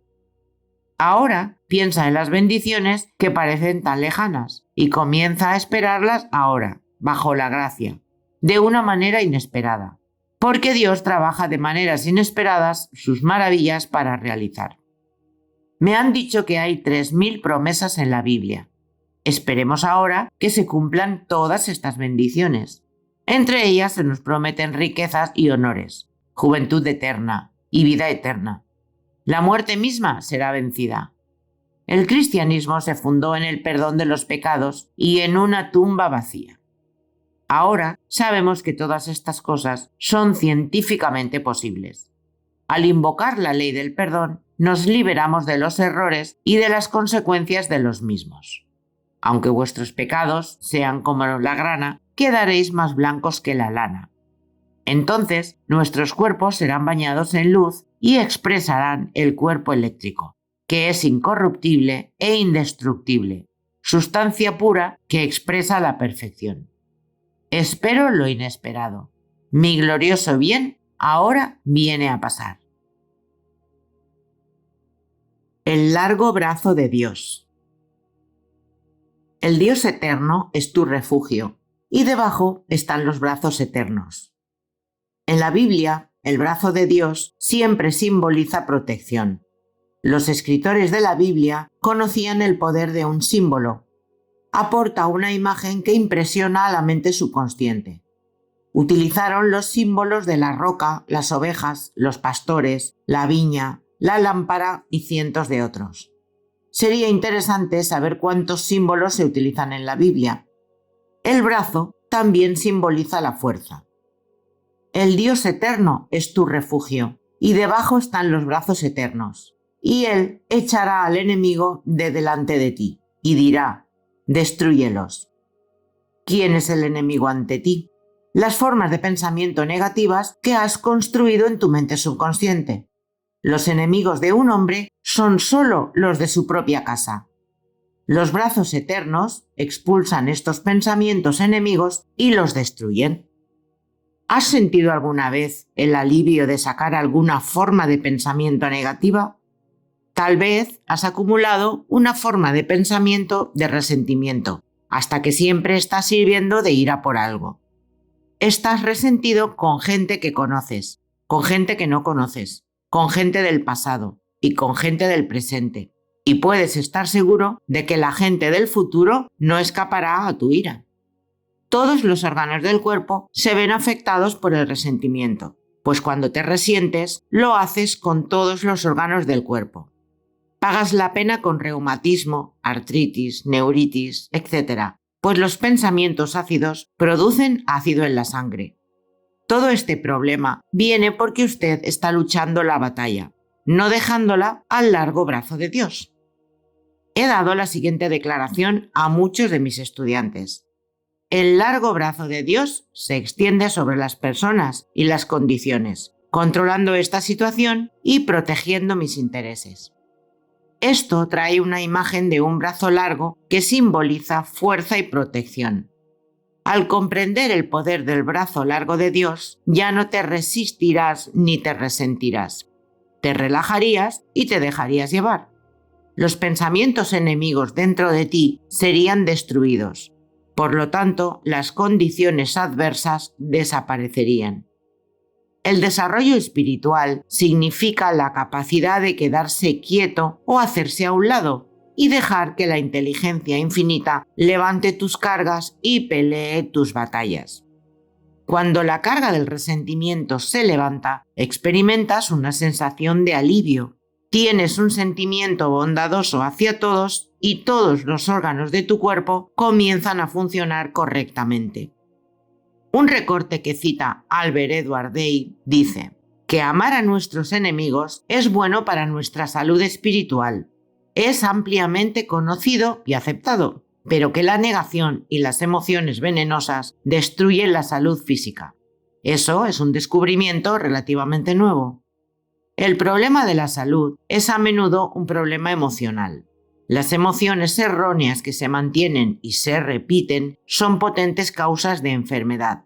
Ahora piensa en las bendiciones que parecen tan lejanas y comienza a esperarlas ahora, bajo la gracia, de una manera inesperada, porque Dios trabaja de maneras inesperadas sus maravillas para realizar. Me han dicho que hay 3000 promesas en la Biblia. Esperemos ahora que se cumplan todas estas bendiciones. Entre ellas se nos prometen riquezas y honores, juventud eterna y vida eterna. La muerte misma será vencida. El cristianismo se fundó en el perdón de los pecados y en una tumba vacía. Ahora sabemos que todas estas cosas son científicamente posibles. Al invocar la ley del perdón, nos liberamos de los errores y de las consecuencias de los mismos. Aunque vuestros pecados sean como la grana, quedaréis más blancos que la lana. Entonces, nuestros cuerpos serán bañados en luz y expresarán el cuerpo eléctrico, que es incorruptible e indestructible, sustancia pura que expresa la perfección. Espero lo inesperado. Mi glorioso bien ahora viene a pasar. El largo brazo de Dios. El Dios eterno es tu refugio, y debajo están los brazos eternos. En la Biblia, el brazo de Dios siempre simboliza protección. Los escritores de la Biblia conocían el poder de un símbolo. Aporta una imagen que impresiona a la mente subconsciente. Utilizaron los símbolos de la roca, las ovejas, los pastores, la viña, la lámpara y cientos de otros. Sería interesante saber cuántos símbolos se utilizan en la Biblia. El brazo también simboliza la fuerza. El Dios eterno es tu refugio, y debajo están los brazos eternos. Y Él echará al enemigo de delante de ti, y dirá: destrúyelos. ¿Quién es el enemigo ante ti? Las formas de pensamiento negativas que has construido en tu mente subconsciente. Los enemigos de un hombre son solo los de su propia casa. Los brazos eternos expulsan estos pensamientos enemigos y los destruyen. ¿Has sentido alguna vez el alivio de sacar alguna forma de pensamiento negativa? Tal vez has acumulado una forma de pensamiento de resentimiento, hasta que siempre estás sirviendo de ira por algo. Estás resentido con gente que conoces, con gente que no conoces, con gente del pasado y con gente del presente. Y puedes estar seguro de que la gente del futuro no escapará a tu ira. Todos los órganos del cuerpo se ven afectados por el resentimiento, pues cuando te resientes, lo haces con todos los órganos del cuerpo. Pagas la pena con reumatismo, artritis, neuritis, etc., pues los pensamientos ácidos producen ácido en la sangre. Todo este problema viene porque usted está luchando la batalla, no dejándola al largo brazo de Dios. He dado la siguiente declaración a muchos de mis estudiantes. El largo brazo de Dios se extiende sobre las personas y las condiciones, controlando esta situación y protegiendo mis intereses. Esto trae una imagen de un brazo largo que simboliza fuerza y protección. Al comprender el poder del brazo largo de Dios, ya no te resistirás ni te resentirás. Te relajarías y te dejarías llevar. Los pensamientos enemigos dentro de ti serían destruidos. Por lo tanto, las condiciones adversas desaparecerían. El desarrollo espiritual significa la capacidad de quedarse quieto o hacerse a un lado y dejar que la inteligencia infinita levante tus cargas y pelee tus batallas. Cuando la carga del resentimiento se levanta, experimentas una sensación de alivio. Tienes un sentimiento bondadoso hacia todos y todos los órganos de tu cuerpo comienzan a funcionar correctamente. Un recorte que cita Albert Edward Day dice que amar a nuestros enemigos es bueno para nuestra salud espiritual. Es ampliamente conocido y aceptado, pero que la negación y las emociones venenosas destruyen la salud física. Eso es un descubrimiento relativamente nuevo. El problema de la salud es a menudo un problema emocional. Las emociones erróneas que se mantienen y se repiten son potentes causas de enfermedad.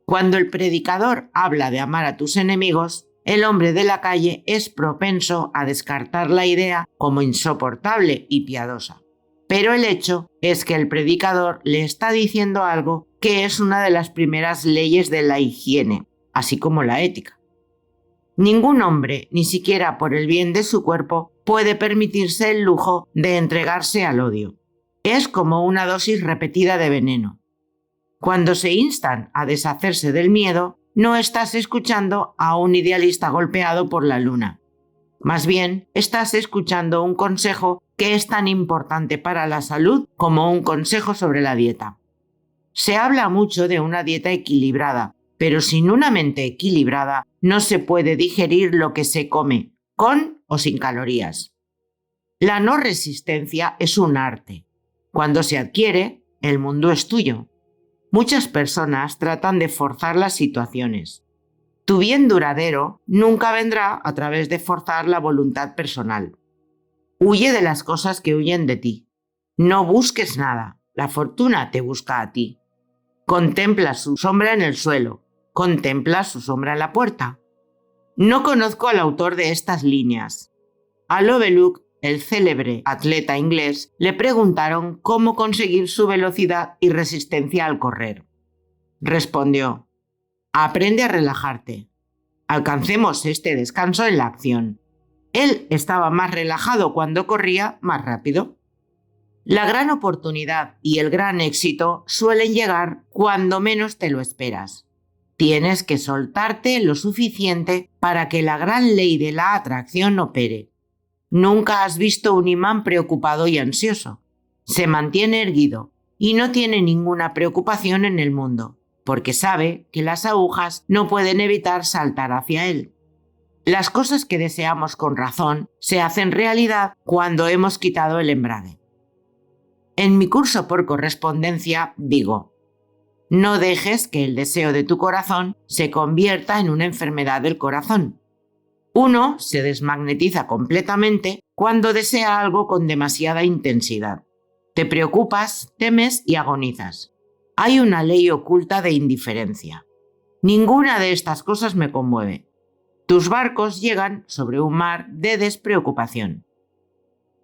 Cuando el predicador habla de amar a tus enemigos, el hombre de la calle es propenso a descartar la idea como insoportable y piadosa. Pero el hecho es que el predicador le está diciendo algo que es una de las primeras leyes de la higiene, así como la ética. Ningún hombre, ni siquiera por el bien de su cuerpo, puede permitirse el lujo de entregarse al odio. Es como una dosis repetida de veneno. Cuando se instan a deshacerse del miedo, no estás escuchando a un idealista golpeado por la luna. Más bien, estás escuchando un consejo que es tan importante para la salud como un consejo sobre la dieta. Se habla mucho de una dieta equilibrada, pero sin una mente equilibrada no se puede digerir lo que se come, con o sin calorías. La no resistencia es un arte. Cuando se adquiere, el mundo es tuyo. Muchas personas tratan de forzar las situaciones. Tu bien duradero nunca vendrá a través de forzar la voluntad personal. Huye de las cosas que huyen de ti. No busques nada. La fortuna te busca a ti. Contempla su sombra en el suelo. Contempla su sombra en la puerta. No conozco al autor de estas líneas. A Lovelock, el célebre atleta inglés, le preguntaron cómo conseguir su velocidad y resistencia al correr. Respondió: aprende a relajarte. Alcancemos este descanso en la acción. Él estaba más relajado cuando corría más rápido. La gran oportunidad y el gran éxito suelen llegar cuando menos te lo esperas. Tienes que soltarte lo suficiente para que la gran ley de la atracción opere. Nunca has visto un imán preocupado y ansioso. Se mantiene erguido y no tiene ninguna preocupación en el mundo, porque sabe que las agujas no pueden evitar saltar hacia él. Las cosas que deseamos con razón se hacen realidad cuando hemos quitado el embrague. En mi curso por correspondencia digo: no dejes que el deseo de tu corazón se convierta en una enfermedad del corazón. Uno se desmagnetiza completamente cuando desea algo con demasiada intensidad. Te preocupas, temes y agonizas. Hay una ley oculta de indiferencia. Ninguna de estas cosas me conmueve. Tus barcos llegan sobre un mar de despreocupación.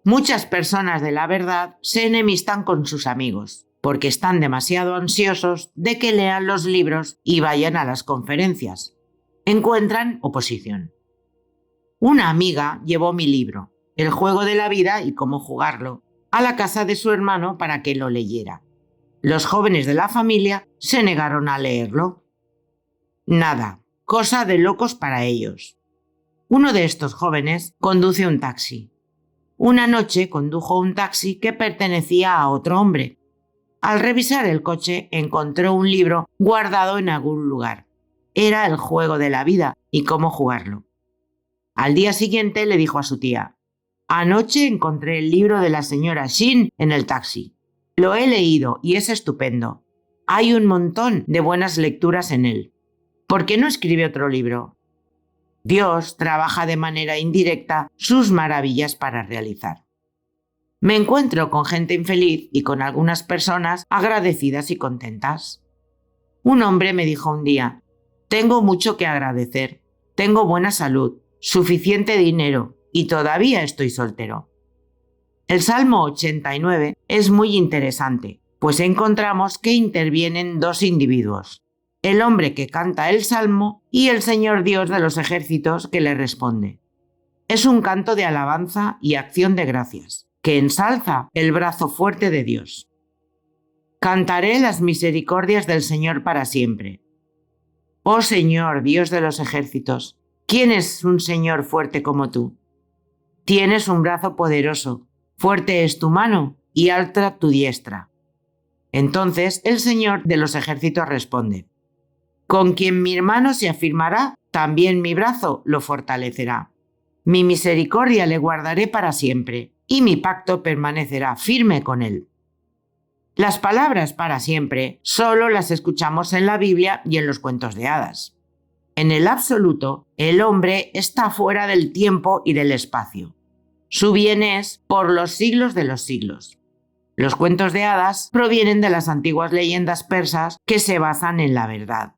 Muchas personas de la verdad se enemistan con sus amigos, porque están demasiado ansiosos de que lean los libros y vayan a las conferencias. Encuentran oposición. Una amiga llevó mi libro, El juego de la vida y cómo jugarlo, a la casa de su hermano para que lo leyera. Los jóvenes de la familia se negaron a leerlo. Nada, cosa de locos para ellos. Uno de estos jóvenes conduce un taxi. Una noche condujo un taxi que pertenecía a otro hombre. Al revisar el coche encontró un libro guardado en algún lugar. Era El juego de la vida y cómo jugarlo. Al día siguiente le dijo a su tía: anoche encontré el libro de la señora Shin en el taxi. Lo he leído y es estupendo. Hay un montón de buenas lecturas en él. ¿Por qué no escribe otro libro? Dios trabaja de manera indirecta sus maravillas para realizar. Me encuentro con gente infeliz y con algunas personas agradecidas y contentas. Un hombre me dijo un día: tengo mucho que agradecer. Tengo buena salud, suficiente dinero y todavía estoy soltero. El Salmo 89 es muy interesante, pues encontramos que intervienen dos individuos: el hombre que canta el Salmo y el Señor Dios de los ejércitos que le responde. Es un canto de alabanza y acción de gracias, que ensalza el brazo fuerte de Dios. Cantaré las misericordias del Señor para siempre. Oh Señor, Dios de los ejércitos, ¿quién es un Señor fuerte como tú? Tienes un brazo poderoso, fuerte es tu mano y alta tu diestra. Entonces el Señor de los ejércitos responde: con quien mi mano se afirmará, también mi brazo lo fortalecerá. Mi misericordia le guardaré para siempre, y mi pacto permanecerá firme con él. Las palabras para siempre solo las escuchamos en la Biblia y en los cuentos de hadas. En el absoluto, el hombre está fuera del tiempo y del espacio. Su bien es por los siglos de los siglos. Los cuentos de hadas provienen de las antiguas leyendas persas que se basan en la verdad.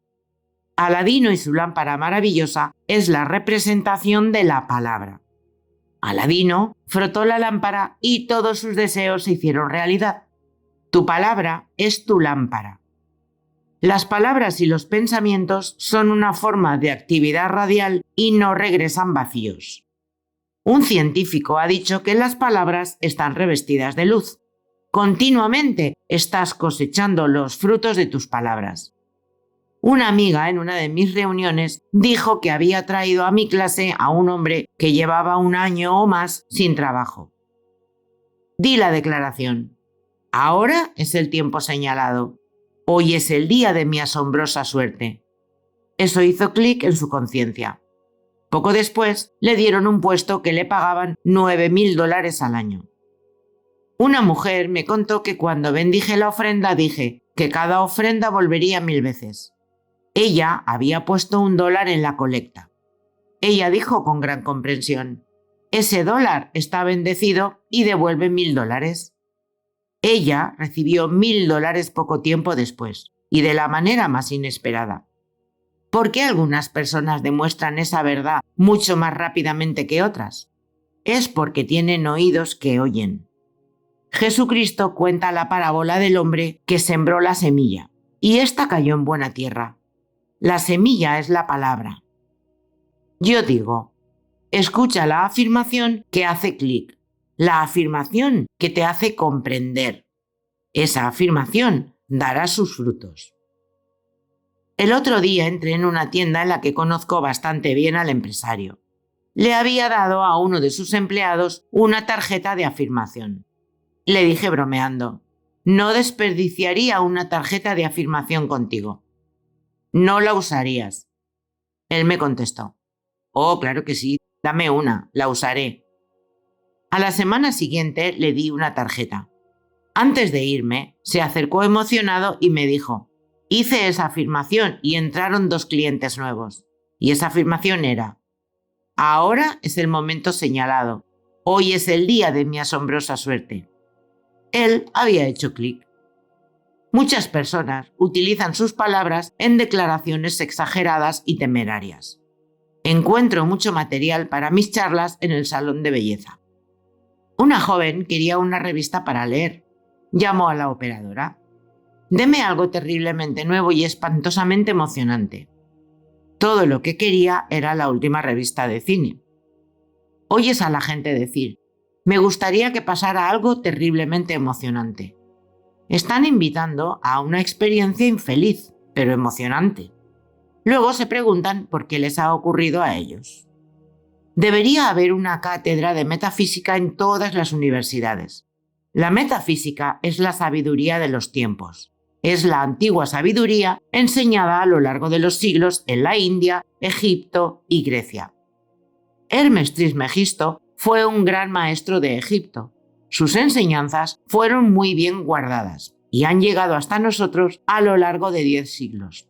Aladino y su lámpara maravillosa es la representación de la palabra. Aladino frotó la lámpara y todos sus deseos se hicieron realidad. Tu palabra es tu lámpara. Las palabras y los pensamientos son una forma de actividad radial y no regresan vacíos. Un científico ha dicho que las palabras están revestidas de luz. Continuamente estás cosechando los frutos de tus palabras. Una amiga en una de mis reuniones dijo que había traído a mi clase a un hombre que llevaba 1 año o más sin trabajo. Di la declaración: ahora es el tiempo señalado. Hoy es el día de mi asombrosa suerte. Eso hizo clic en su conciencia. Poco después le dieron un puesto que le pagaban $9,000 al año. Una mujer me contó que cuando bendije la ofrenda dije: que cada ofrenda volvería 1000 veces. Ella había puesto $1 en la colecta. Ella dijo con gran comprensión: ese $1 está bendecido y devuelve $1000. Ella recibió $1000 poco tiempo después, y de la manera más inesperada. ¿Por qué algunas personas demuestran esa verdad mucho más rápidamente que otras? Es porque tienen oídos que oyen. Jesucristo cuenta la parábola del hombre que sembró la semilla, y ésta cayó en buena tierra. La semilla es la palabra. Yo digo, escucha la afirmación que hace clic, la afirmación que te hace comprender. Esa afirmación dará sus frutos. El otro día entré en una tienda en la que conozco bastante bien al empresario. Le había dado a uno de sus empleados una tarjeta de afirmación. Le dije bromeando: no desperdiciaría una tarjeta de afirmación contigo. No la usarías. Él me contestó: oh, claro que sí, dame una, la usaré. A la semana siguiente le di una tarjeta. Antes de irme, se acercó emocionado y me dijo: hice esa afirmación y entraron 2 clientes nuevos. Y esa afirmación era: ahora es el momento señalado. Hoy es el día de mi asombrosa suerte. Él había hecho clic. Muchas personas utilizan sus palabras en declaraciones exageradas y temerarias. Encuentro mucho material para mis charlas en el salón de belleza. Una joven quería una revista para leer. Llamó a la operadora: deme algo terriblemente nuevo y espantosamente emocionante. Todo lo que quería era la última revista de cine. Oyes a la gente decir: me gustaría que pasara algo terriblemente emocionante. Están invitando a una experiencia infeliz, pero emocionante. Luego se preguntan por qué les ha ocurrido a ellos. Debería haber una cátedra de metafísica en todas las universidades. La metafísica es la sabiduría de los tiempos. Es la antigua sabiduría enseñada a lo largo de los siglos en la India, Egipto y Grecia. Hermes Trismegisto fue un gran maestro de Egipto. Sus enseñanzas fueron muy bien guardadas y han llegado hasta nosotros a lo largo de 10 siglos.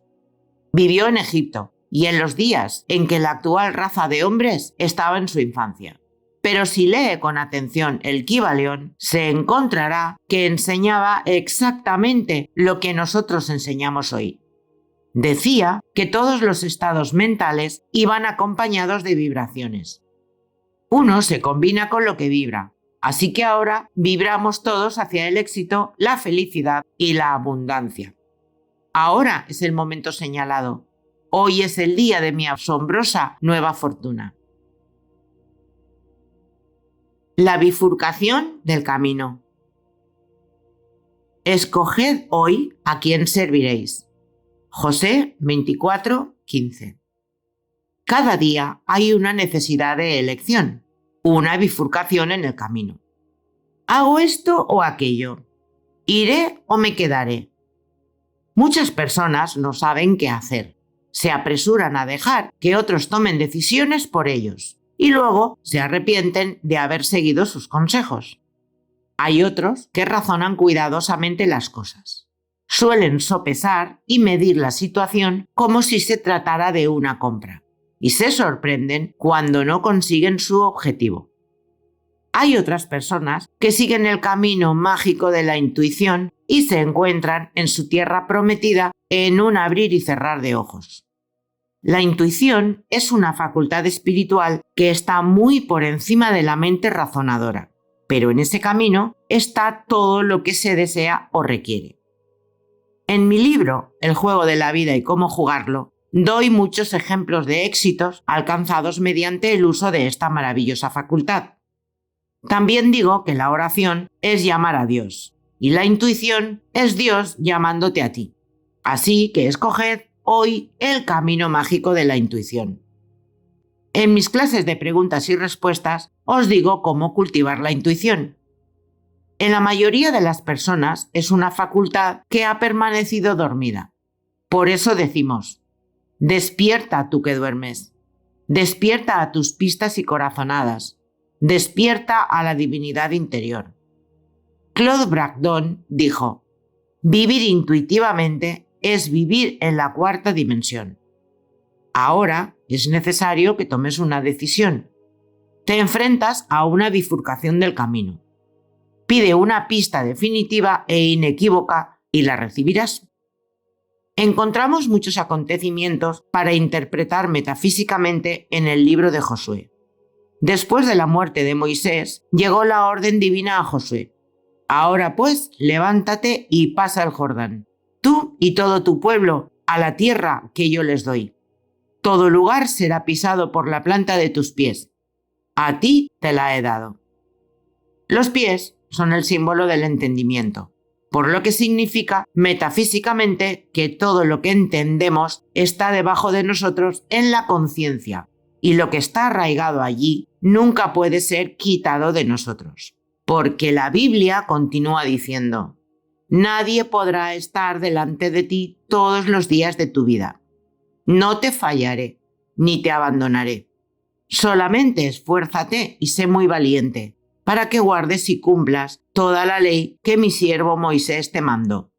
Vivió en Egipto y en los días en que la actual raza de hombres estaba en su infancia. Pero si lee con atención el Kybalión, se encontrará que enseñaba exactamente lo que nosotros enseñamos hoy. Decía que todos los estados mentales iban acompañados de vibraciones. Uno se combina con lo que vibra, así que ahora vibramos todos hacia el éxito, la felicidad y la abundancia. Ahora es el momento señalado. Hoy es el día de mi asombrosa nueva fortuna. La bifurcación del camino. Escoged hoy a quién serviréis. José 24:15. Cada día hay una necesidad de elección, una bifurcación en el camino. ¿Hago esto o aquello? ¿Iré o me quedaré? Muchas personas no saben qué hacer. Se apresuran a dejar que otros tomen decisiones por ellos y luego se arrepienten de haber seguido sus consejos. Hay otros que razonan cuidadosamente las cosas. Suelen sopesar y medir la situación como si se tratara de una compra y se sorprenden cuando no consiguen su objetivo. Hay otras personas que siguen el camino mágico de la intuición y se encuentran en su tierra prometida en un abrir y cerrar de ojos. La intuición es una facultad espiritual que está muy por encima de la mente razonadora, pero en ese camino está todo lo que se desea o requiere. En mi libro, El juego de la vida y cómo jugarlo, doy muchos ejemplos de éxitos alcanzados mediante el uso de esta maravillosa facultad. También digo que la oración es llamar a Dios y la intuición es Dios llamándote a ti. Así que escoged hoy el camino mágico de la intuición. En mis clases de preguntas y respuestas os digo cómo cultivar la intuición. En la mayoría de las personas es una facultad que ha permanecido dormida. Por eso decimos: despierta tú que duermes, despierta a tus pistas y corazonadas, despierta a la divinidad interior. Claude Bragdon dijo: Vivir intuitivamente es vivir en la cuarta dimensión. Ahora es necesario que tomes una decisión. Te enfrentas a una bifurcación del camino. Pide una pista definitiva e inequívoca y la recibirás. Encontramos muchos acontecimientos para interpretar metafísicamente en el libro de Josué. Después de la muerte de Moisés, llegó la orden divina a Josué. Ahora pues, levántate y pasa el Jordán, tú y todo tu pueblo, a la tierra que yo les doy. Todo lugar será pisado por la planta de tus pies. A ti te la he dado. Los pies son el símbolo del entendimiento, por lo que significa metafísicamente que todo lo que entendemos está debajo de nosotros en la conciencia, y lo que está arraigado allí nunca puede ser quitado de nosotros. Porque la Biblia continúa diciendo: nadie podrá estar delante de ti todos los días de tu vida. No te fallaré, ni te abandonaré. Solamente esfuérzate y sé muy valiente, para que guardes y cumplas toda la ley que mi siervo Moisés te mandó.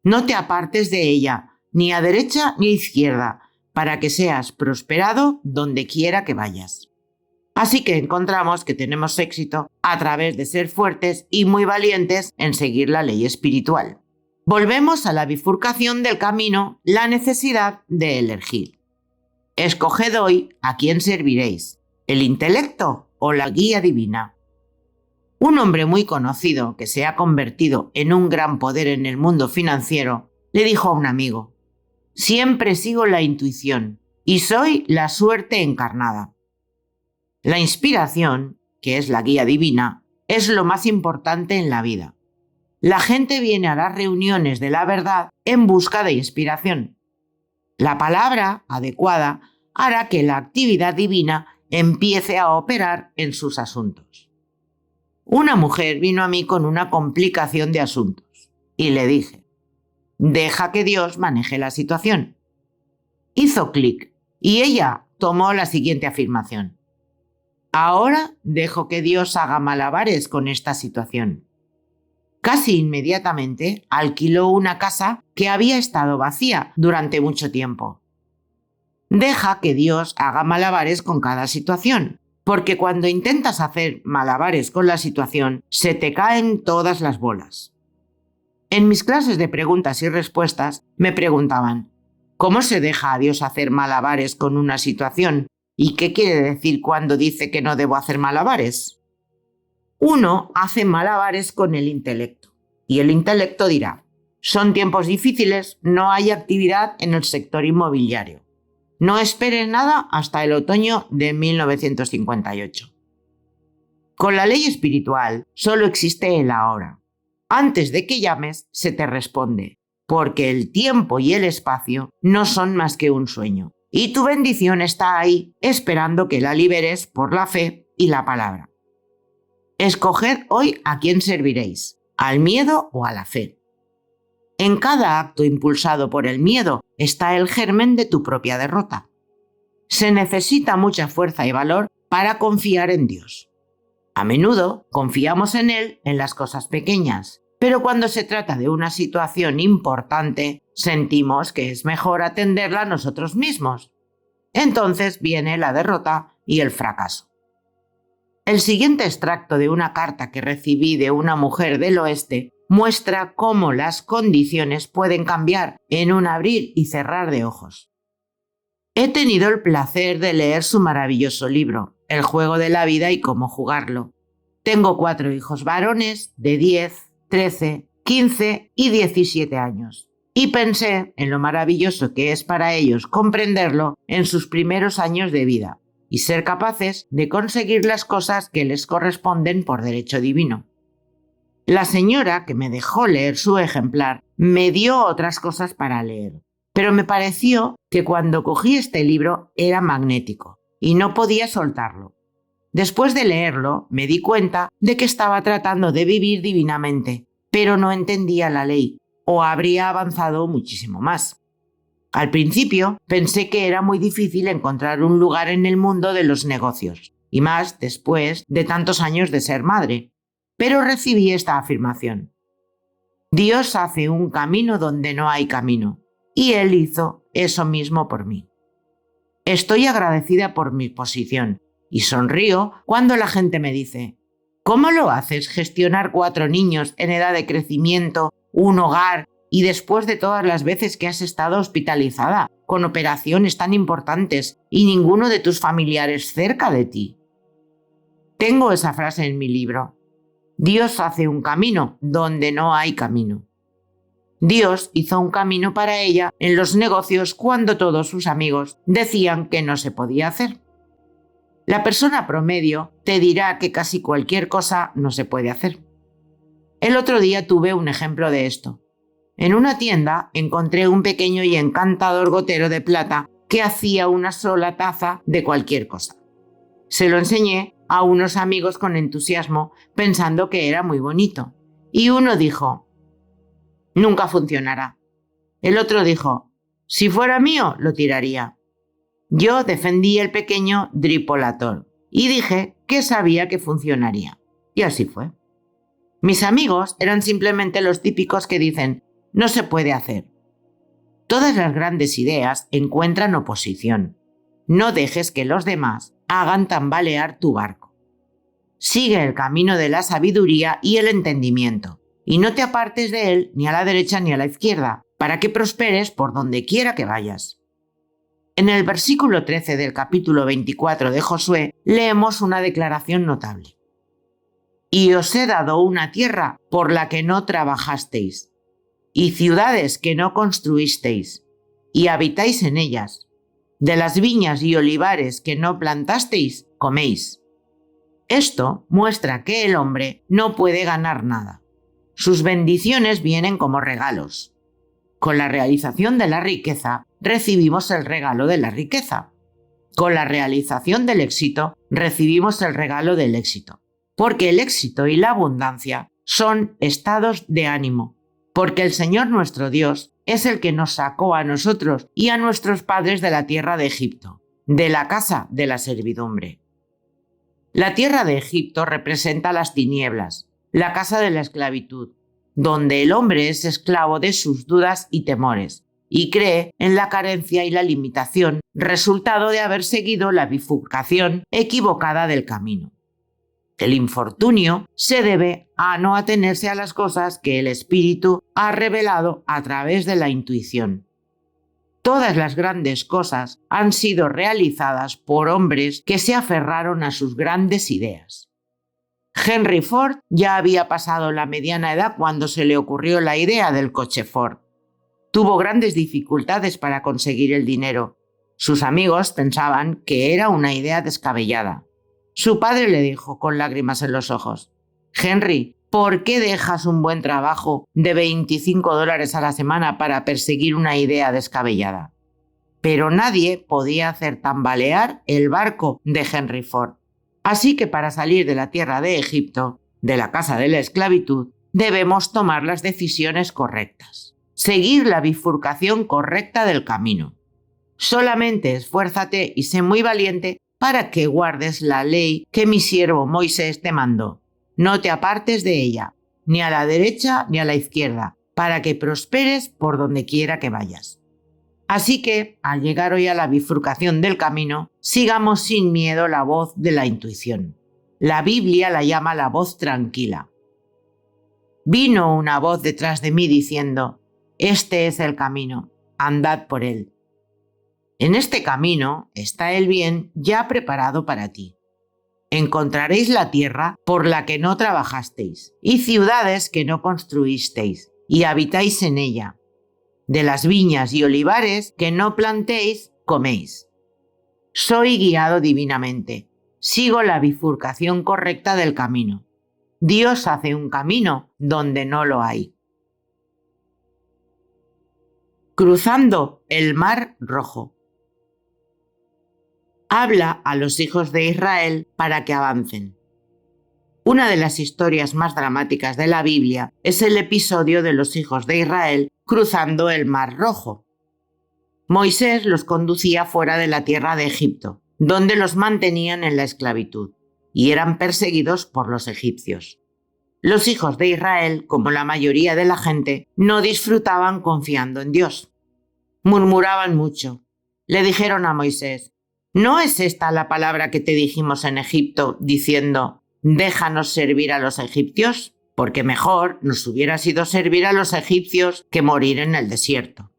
No te apartes de ella, ni a derecha ni a izquierda, para que seas prosperado donde quiera que vayas. Así que encontramos que tenemos éxito a través de ser fuertes y muy valientes en seguir la ley espiritual. Volvemos a la bifurcación del camino, la necesidad de elegir. Escoged hoy a quién serviréis, el intelecto o la guía divina. Un hombre muy conocido que se ha convertido en un gran poder en el mundo financiero le dijo a un amigo: siempre sigo la intuición y soy la suerte encarnada. La inspiración, que es la guía divina, es lo más importante en la vida. La gente viene a las reuniones de la verdad en busca de inspiración. La palabra adecuada hará que la actividad divina empiece a operar en sus asuntos. Una mujer vino a mí con una complicación de asuntos y le dije: deja que Dios maneje la situación. Hizo clic y ella tomó la siguiente afirmación: ahora dejo que Dios haga malabares con esta situación. Casi inmediatamente alquiló una casa que había estado vacía durante mucho tiempo. Deja que Dios haga malabares con cada situación, porque cuando intentas hacer malabares con la situación, se te caen todas las bolas. En mis clases de preguntas y respuestas me preguntaban: ¿cómo se deja a Dios hacer malabares con una situación? ¿Y qué quiere decir cuando dice que no debo hacer malabares? Uno hace malabares con el intelecto, y el intelecto dirá: son tiempos difíciles, no hay actividad en el sector inmobiliario. No esperes nada hasta el otoño de 1958. Con la ley espiritual solo existe el ahora. Antes de que llames, se te responde, porque el tiempo y el espacio no son más que un sueño, y tu bendición está ahí esperando que la liberes por la fe y la palabra. Escoged hoy a quién serviréis, al miedo o a la fe. En cada acto impulsado por el miedo está el germen de tu propia derrota. Se necesita mucha fuerza y valor para confiar en Dios. A menudo confiamos en Él en las cosas pequeñas, pero cuando se trata de una situación importante, sentimos que es mejor atenderla nosotros mismos. Entonces viene la derrota y el fracaso. El siguiente extracto de una carta que recibí de una mujer del oeste muestra cómo las condiciones pueden cambiar en un abrir y cerrar de ojos. He tenido el placer de leer su maravilloso libro, El juego de la vida y cómo jugarlo. Tengo 4 hijos varones de 10, 13, 15 y 17 años. Y pensé en lo maravilloso que es para ellos comprenderlo en sus primeros años de vida y ser capaces de conseguir las cosas que les corresponden por derecho divino. La señora que me dejó leer su ejemplar me dio otras cosas para leer, pero me pareció que cuando cogí este libro era magnético y no podía soltarlo. Después de leerlo, me di cuenta de que estaba tratando de vivir divinamente, pero no entendía la ley, o habría avanzado muchísimo más. Al principio pensé que era muy difícil encontrar un lugar en el mundo de los negocios, y más después de tantos años de ser madre. Pero recibí esta afirmación: Dios hace un camino donde no hay camino, y Él hizo eso mismo por mí. Estoy agradecida por mi posición y sonrío cuando la gente me dice: ¿cómo lo haces gestionar 4 niños en edad de crecimiento, un hogar y después de todas las veces que has estado hospitalizada, con operaciones tan importantes y ninguno de tus familiares cerca de ti? Tengo esa frase en mi libro. Dios hace un camino donde no hay camino. Dios hizo un camino para ella en los negocios cuando todos sus amigos decían que no se podía hacer. La persona promedio te dirá que casi cualquier cosa no se puede hacer. El otro día tuve un ejemplo de esto. En una tienda encontré un pequeño y encantador gotero de plata que hacía una sola taza de cualquier cosa. Se lo enseñé a unos amigos con entusiasmo, pensando que era muy bonito. Y uno dijo: nunca funcionará. El otro dijo: si fuera mío, lo tiraría. Yo defendí el pequeño Dripolator y dije que sabía que funcionaría. Y así fue. Mis amigos eran simplemente los típicos que dicen: no se puede hacer. Todas las grandes ideas encuentran oposición. No dejes que los demás hagan tambalear tu barco. Sigue el camino de la sabiduría y el entendimiento, y no te apartes de él ni a la derecha ni a la izquierda, para que prosperes por donde quiera que vayas. En el versículo 13 del capítulo 24 de Josué leemos una declaración notable. Y os he dado una tierra por la que no trabajasteis, y ciudades que no construisteis, y habitáis en ellas. De las viñas y olivares que no plantasteis, coméis. Esto muestra que el hombre no puede ganar nada. Sus bendiciones vienen como regalos. Con la realización de la riqueza, recibimos el regalo de la riqueza. Con la realización del éxito, recibimos el regalo del éxito. Porque el éxito y la abundancia son estados de ánimo. Porque el Señor nuestro Dios es el que nos sacó a nosotros y a nuestros padres de la tierra de Egipto, de la casa de la servidumbre. La tierra de Egipto representa las tinieblas, la casa de la esclavitud, donde el hombre es esclavo de sus dudas y temores, y cree en la carencia y la limitación, resultado de haber seguido la bifurcación equivocada del camino. El infortunio se debe a no atenerse a las cosas que el Espíritu ha revelado a través de la intuición. Todas las grandes cosas han sido realizadas por hombres que se aferraron a sus grandes ideas. Henry Ford ya había pasado la mediana edad cuando se le ocurrió la idea del coche Ford. Tuvo grandes dificultades para conseguir el dinero. Sus amigos pensaban que era una idea descabellada. Su padre le dijo con lágrimas en los ojos: Henry, ¿por qué dejas un buen trabajo de $25 a la semana para perseguir una idea descabellada? Pero nadie podía hacer tambalear el barco de Henry Ford. Así que para salir de la tierra de Egipto, de la casa de la esclavitud, debemos tomar las decisiones correctas. Seguir la bifurcación correcta del camino. Solamente esfuérzate y sé muy valiente para que guardes la ley que mi siervo Moisés te mandó. No te apartes de ella, ni a la derecha ni a la izquierda, para que prosperes por donde quiera que vayas. Así que, al llegar hoy a la bifurcación del camino, sigamos sin miedo la voz de la intuición. La Biblia la llama la voz tranquila. Vino una voz detrás de mí diciendo: este es el camino, andad por él. En este camino está el bien ya preparado para ti. Encontraréis la tierra por la que no trabajasteis, y ciudades que no construisteis, y habitáis en ella. De las viñas y olivares que no plantéis, coméis. Soy guiado divinamente. Sigo la bifurcación correcta del camino. Dios hace un camino donde no lo hay. Cruzando el Mar Rojo. Habla a los hijos de Israel para que avancen. Una de las historias más dramáticas de la Biblia es el episodio de los hijos de Israel cruzando el Mar Rojo. Moisés los conducía fuera de la tierra de Egipto, donde los mantenían en la esclavitud, y eran perseguidos por los egipcios. Los hijos de Israel, como la mayoría de la gente, no disfrutaban confiando en Dios. Murmuraban mucho. Le dijeron a Moisés: ¿no es esta la palabra que te dijimos en Egipto, diciendo: déjanos servir a los egipcios? Porque mejor nos hubiera sido servir a los egipcios que morir en el desierto.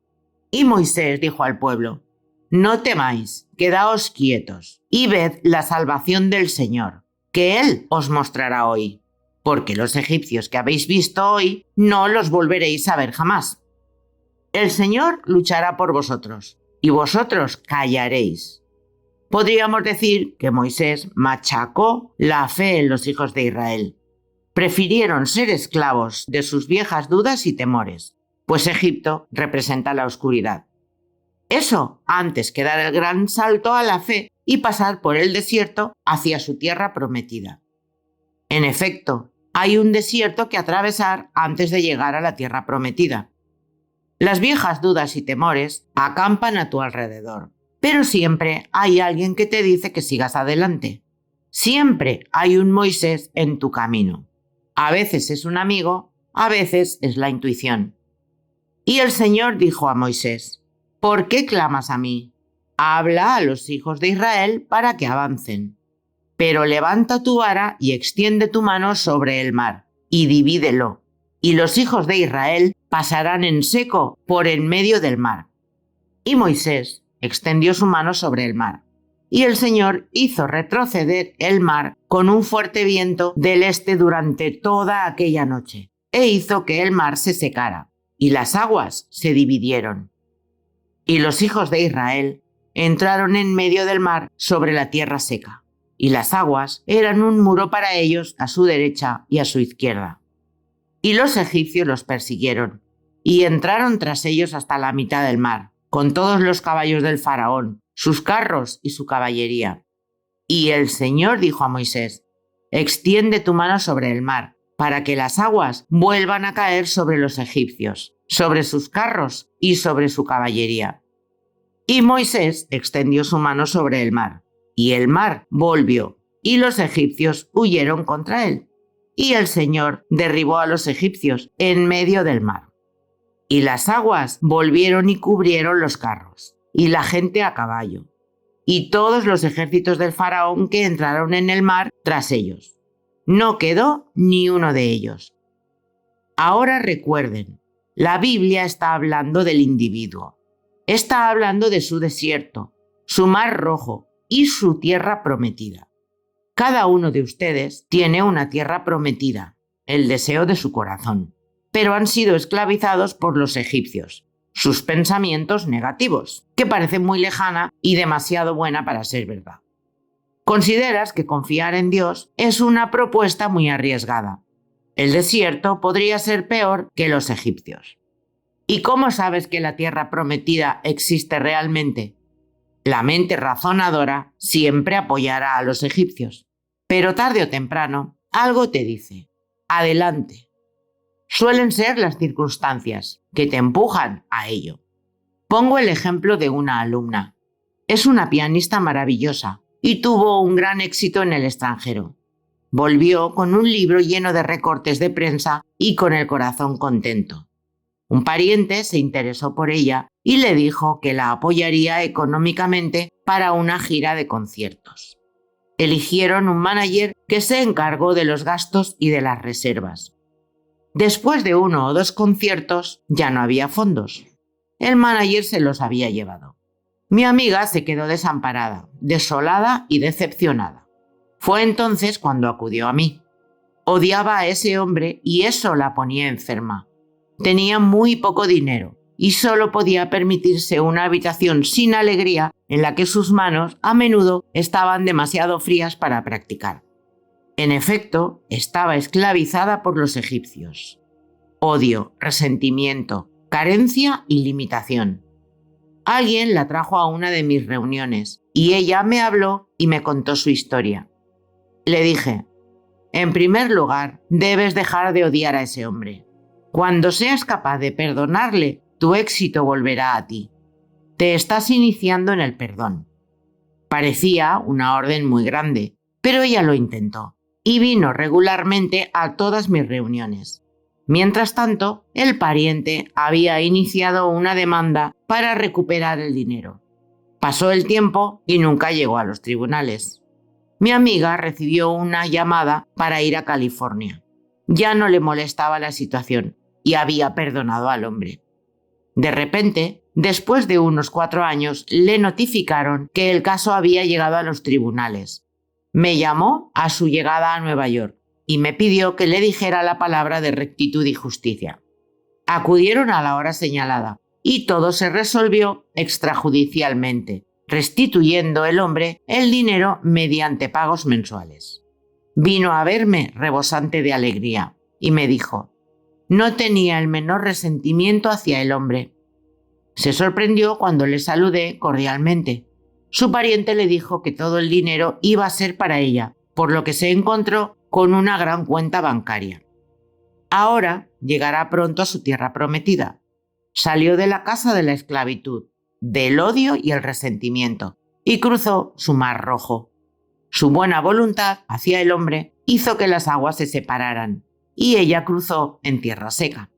Y Moisés dijo al pueblo: no temáis, quedaos quietos y ved la salvación del Señor, que Él os mostrará hoy. Porque los egipcios que habéis visto hoy no los volveréis a ver jamás. El Señor luchará por vosotros, y vosotros callaréis. Podríamos decir que Moisés machacó la fe en los hijos de Israel. Prefirieron ser esclavos de sus viejas dudas y temores, pues Egipto representa la oscuridad. Eso antes que dar el gran salto a la fe y pasar por el desierto hacia su tierra prometida. En efecto, hay un desierto que atravesar antes de llegar a la tierra prometida. Las viejas dudas y temores acampan a tu alrededor, pero siempre hay alguien que te dice que sigas adelante. Siempre hay un Moisés en tu camino. A veces es un amigo, a veces es la intuición. Y el Señor dijo a Moisés: ¿por qué clamas a mí? Habla a los hijos de Israel para que avancen. Pero levanta tu vara y extiende tu mano sobre el mar, y divídelo, y los hijos de Israel pasarán en seco por en medio del mar. Y Moisés extendió su mano sobre el mar, y el Señor hizo retroceder el mar con un fuerte viento del este durante toda aquella noche, e hizo que el mar se secara, y las aguas se dividieron. Y los hijos de Israel entraron en medio del mar sobre la tierra seca, y las aguas eran un muro para ellos a su derecha y a su izquierda. Y los egipcios los persiguieron, y entraron tras ellos hasta la mitad del mar, con todos los caballos del faraón, sus carros y su caballería. Y el Señor dijo a Moisés: extiende tu mano sobre el mar, para que las aguas vuelvan a caer sobre los egipcios, sobre sus carros y sobre su caballería. Y Moisés extendió su mano sobre el mar, y el mar volvió, y los egipcios huyeron contra él. Y el Señor derribó a los egipcios en medio del mar. Y las aguas volvieron y cubrieron los carros, y la gente a caballo, y todos los ejércitos del faraón que entraron en el mar tras ellos. No quedó ni uno de ellos. Ahora recuerden, la Biblia está hablando del individuo. Está hablando de su desierto, su mar rojo y su tierra prometida. Cada uno de ustedes tiene una tierra prometida, el deseo de su corazón, pero han sido esclavizados por los egipcios, sus pensamientos negativos, que parecen muy lejana y demasiado buena para ser verdad. Consideras que confiar en Dios es una propuesta muy arriesgada. El desierto podría ser peor que los egipcios. ¿Y cómo sabes que la tierra prometida existe realmente? La mente razonadora siempre apoyará a los egipcios, pero tarde o temprano algo te dice: adelante. Suelen ser las circunstancias que te empujan a ello. Pongo el ejemplo de una alumna. Es una pianista maravillosa y tuvo un gran éxito en el extranjero. Volvió con un libro lleno de recortes de prensa y con el corazón contento. Un pariente se interesó por ella y le dijo que la apoyaría económicamente para una gira de conciertos. Eligieron un manager que se encargó de los gastos y de las reservas. Después de 1 o 2 conciertos ya no había fondos. El manager se los había llevado. Mi amiga se quedó desamparada, desolada y decepcionada. Fue entonces cuando acudió a mí. Odiaba a ese hombre y eso la ponía enferma. Tenía muy poco dinero y solo podía permitirse una habitación sin alegría en la que sus manos a menudo estaban demasiado frías para practicar. En efecto, estaba esclavizada por los egipcios. Odio, resentimiento, carencia y limitación. Alguien la trajo a una de mis reuniones y ella me habló y me contó su historia. Le dije: en primer lugar, debes dejar de odiar a ese hombre. Cuando seas capaz de perdonarle, tu éxito volverá a ti. Te estás iniciando en el perdón. Parecía una orden muy grande, pero ella lo intentó. y vino regularmente a todas mis reuniones. Mientras tanto, el pariente había iniciado una demanda para recuperar el dinero. Pasó el tiempo y nunca llegó a los tribunales. Mi amiga recibió una llamada para ir a California. Ya no le molestaba la situación y había perdonado al hombre. De repente, después de unos 4 años, le notificaron que el caso había llegado a los tribunales. Me llamó a su llegada a Nueva York y me pidió que le dijera la palabra de rectitud y justicia. Acudieron a la hora señalada y todo se resolvió extrajudicialmente, restituyendo el hombre el dinero mediante pagos mensuales. Vino a verme rebosante de alegría y me dijo: no tenía el menor resentimiento hacia el hombre. Se sorprendió cuando le saludé cordialmente. Su pariente le dijo que todo el dinero iba a ser para ella, por lo que se encontró con una gran cuenta bancaria. Ahora llegará pronto a su tierra prometida. Salió de la casa de la esclavitud, del odio y el resentimiento, y cruzó su mar rojo. Su buena voluntad hacia el hombre hizo que las aguas se separaran, y ella cruzó en tierra seca.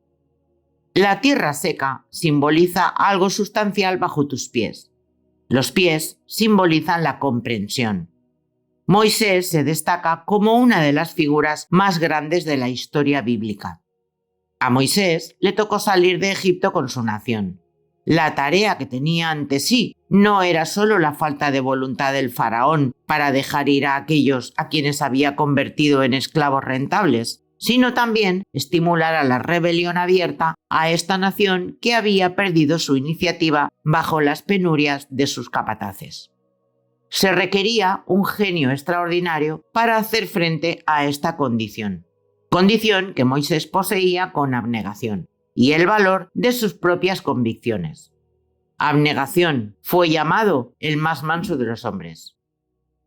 La tierra seca simboliza algo sustancial bajo tus pies. Los pies simbolizan la comprensión. Moisés se destaca como una de las figuras más grandes de la historia bíblica. A Moisés le tocó salir de Egipto con su nación. La tarea que tenía ante sí no era solo la falta de voluntad del faraón para dejar ir a aquellos a quienes había convertido en esclavos rentables, sino también estimular a la rebelión abierta a esta nación que había perdido su iniciativa bajo las penurias de sus capataces. Se requería un genio extraordinario para hacer frente a esta condición que Moisés poseía con abnegación y el valor de sus propias convicciones. Abnegación, fue llamado el más manso de los hombres.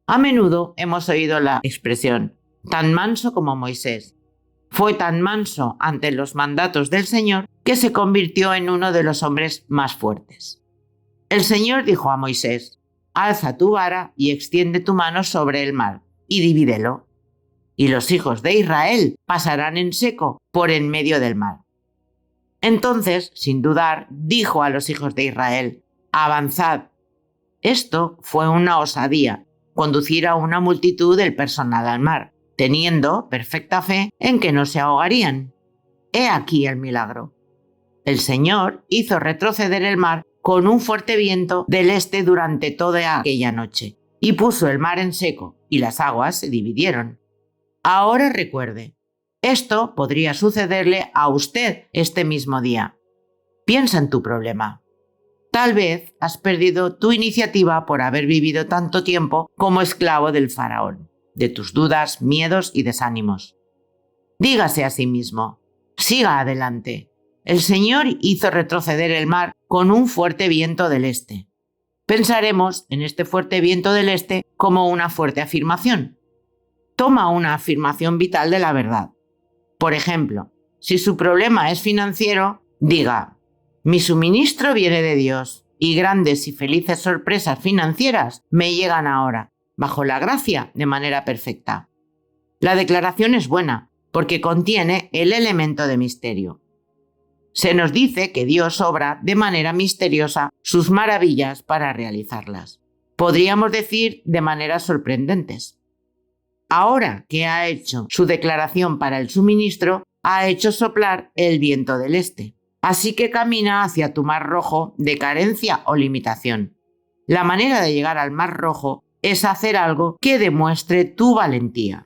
A menudo hemos oído la expresión, tan manso como Moisés. Fue tan manso ante los mandatos del Señor que se convirtió en uno de los hombres más fuertes. El Señor dijo a Moisés: alza tu vara y extiende tu mano sobre el mar y divídelo, y los hijos de Israel pasarán en seco por en medio del mar. Entonces, sin dudar, dijo a los hijos de Israel: avanzad. Esto fue una osadía, conducir a una multitud del personal al mar, teniendo perfecta fe en que no se ahogarían. He aquí el milagro. El Señor hizo retroceder el mar con un fuerte viento del este durante toda aquella noche, y puso el mar en seco, y las aguas se dividieron. Ahora recuerde, esto podría sucederle a usted este mismo día. Piensa en tu problema. Tal vez has perdido tu iniciativa por haber vivido tanto tiempo como esclavo del faraón, de tus dudas, miedos y desánimos. Dígase a sí mismo: siga adelante. El Señor hizo retroceder el mar con un fuerte viento del este. Pensaremos en este fuerte viento del este como una fuerte afirmación. Toma una afirmación vital de la verdad. Por ejemplo, si su problema es financiero, diga: mi suministro viene de Dios y grandes y felices sorpresas financieras me llegan ahora, bajo la gracia, de manera perfecta. La declaración es buena porque contiene el elemento de misterio. Se nos dice que Dios obra de manera misteriosa sus maravillas para realizarlas. Podríamos decir de maneras sorprendentes. Ahora que ha hecho su declaración para el suministro, ha hecho soplar el viento del este. Así que camina hacia tu mar rojo de carencia o limitación. La manera de llegar al mar rojo es hacer algo que demuestre tu valentía.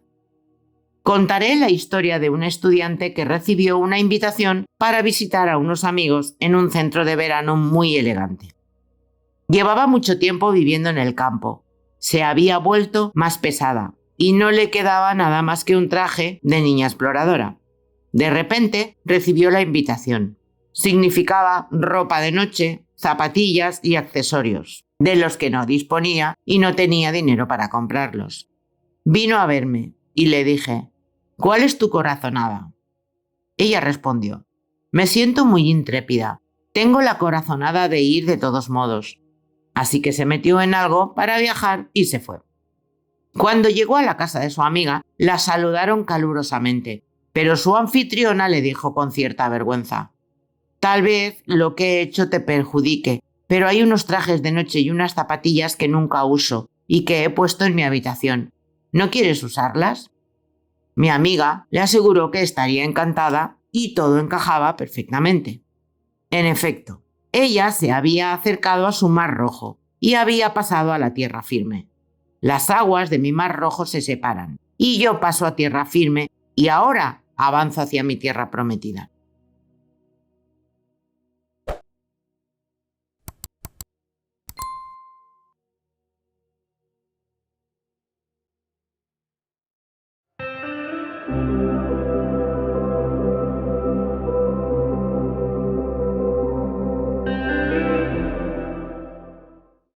Contaré la historia de un estudiante que recibió una invitación para visitar a unos amigos en un centro de verano muy elegante. Llevaba mucho tiempo viviendo en el campo. Se había vuelto más pesada y no le quedaba nada más que un traje de niña exploradora. De repente recibió la invitación. Significaba ropa de noche, zapatillas y accesorios, de los que no disponía y no tenía dinero para comprarlos. Vino a verme y le dije: ¿cuál es tu corazonada? Ella respondió: me siento muy intrépida. Tengo la corazonada de ir de todos modos. Así que se metió en algo para viajar y se fue. Cuando llegó a la casa de su amiga, la saludaron calurosamente, pero su anfitriona le dijo con cierta vergüenza: «Tal vez lo que he hecho te perjudique, pero hay unos trajes de noche y unas zapatillas que nunca uso y que he puesto en mi habitación. ¿No quieres usarlas?». Mi amiga le aseguró que estaría encantada y todo encajaba perfectamente. En efecto, ella se había acercado a su mar rojo y había pasado a la tierra firme. Las aguas de mi mar rojo se separan y yo paso a tierra firme y ahora avanzo hacia mi tierra prometida.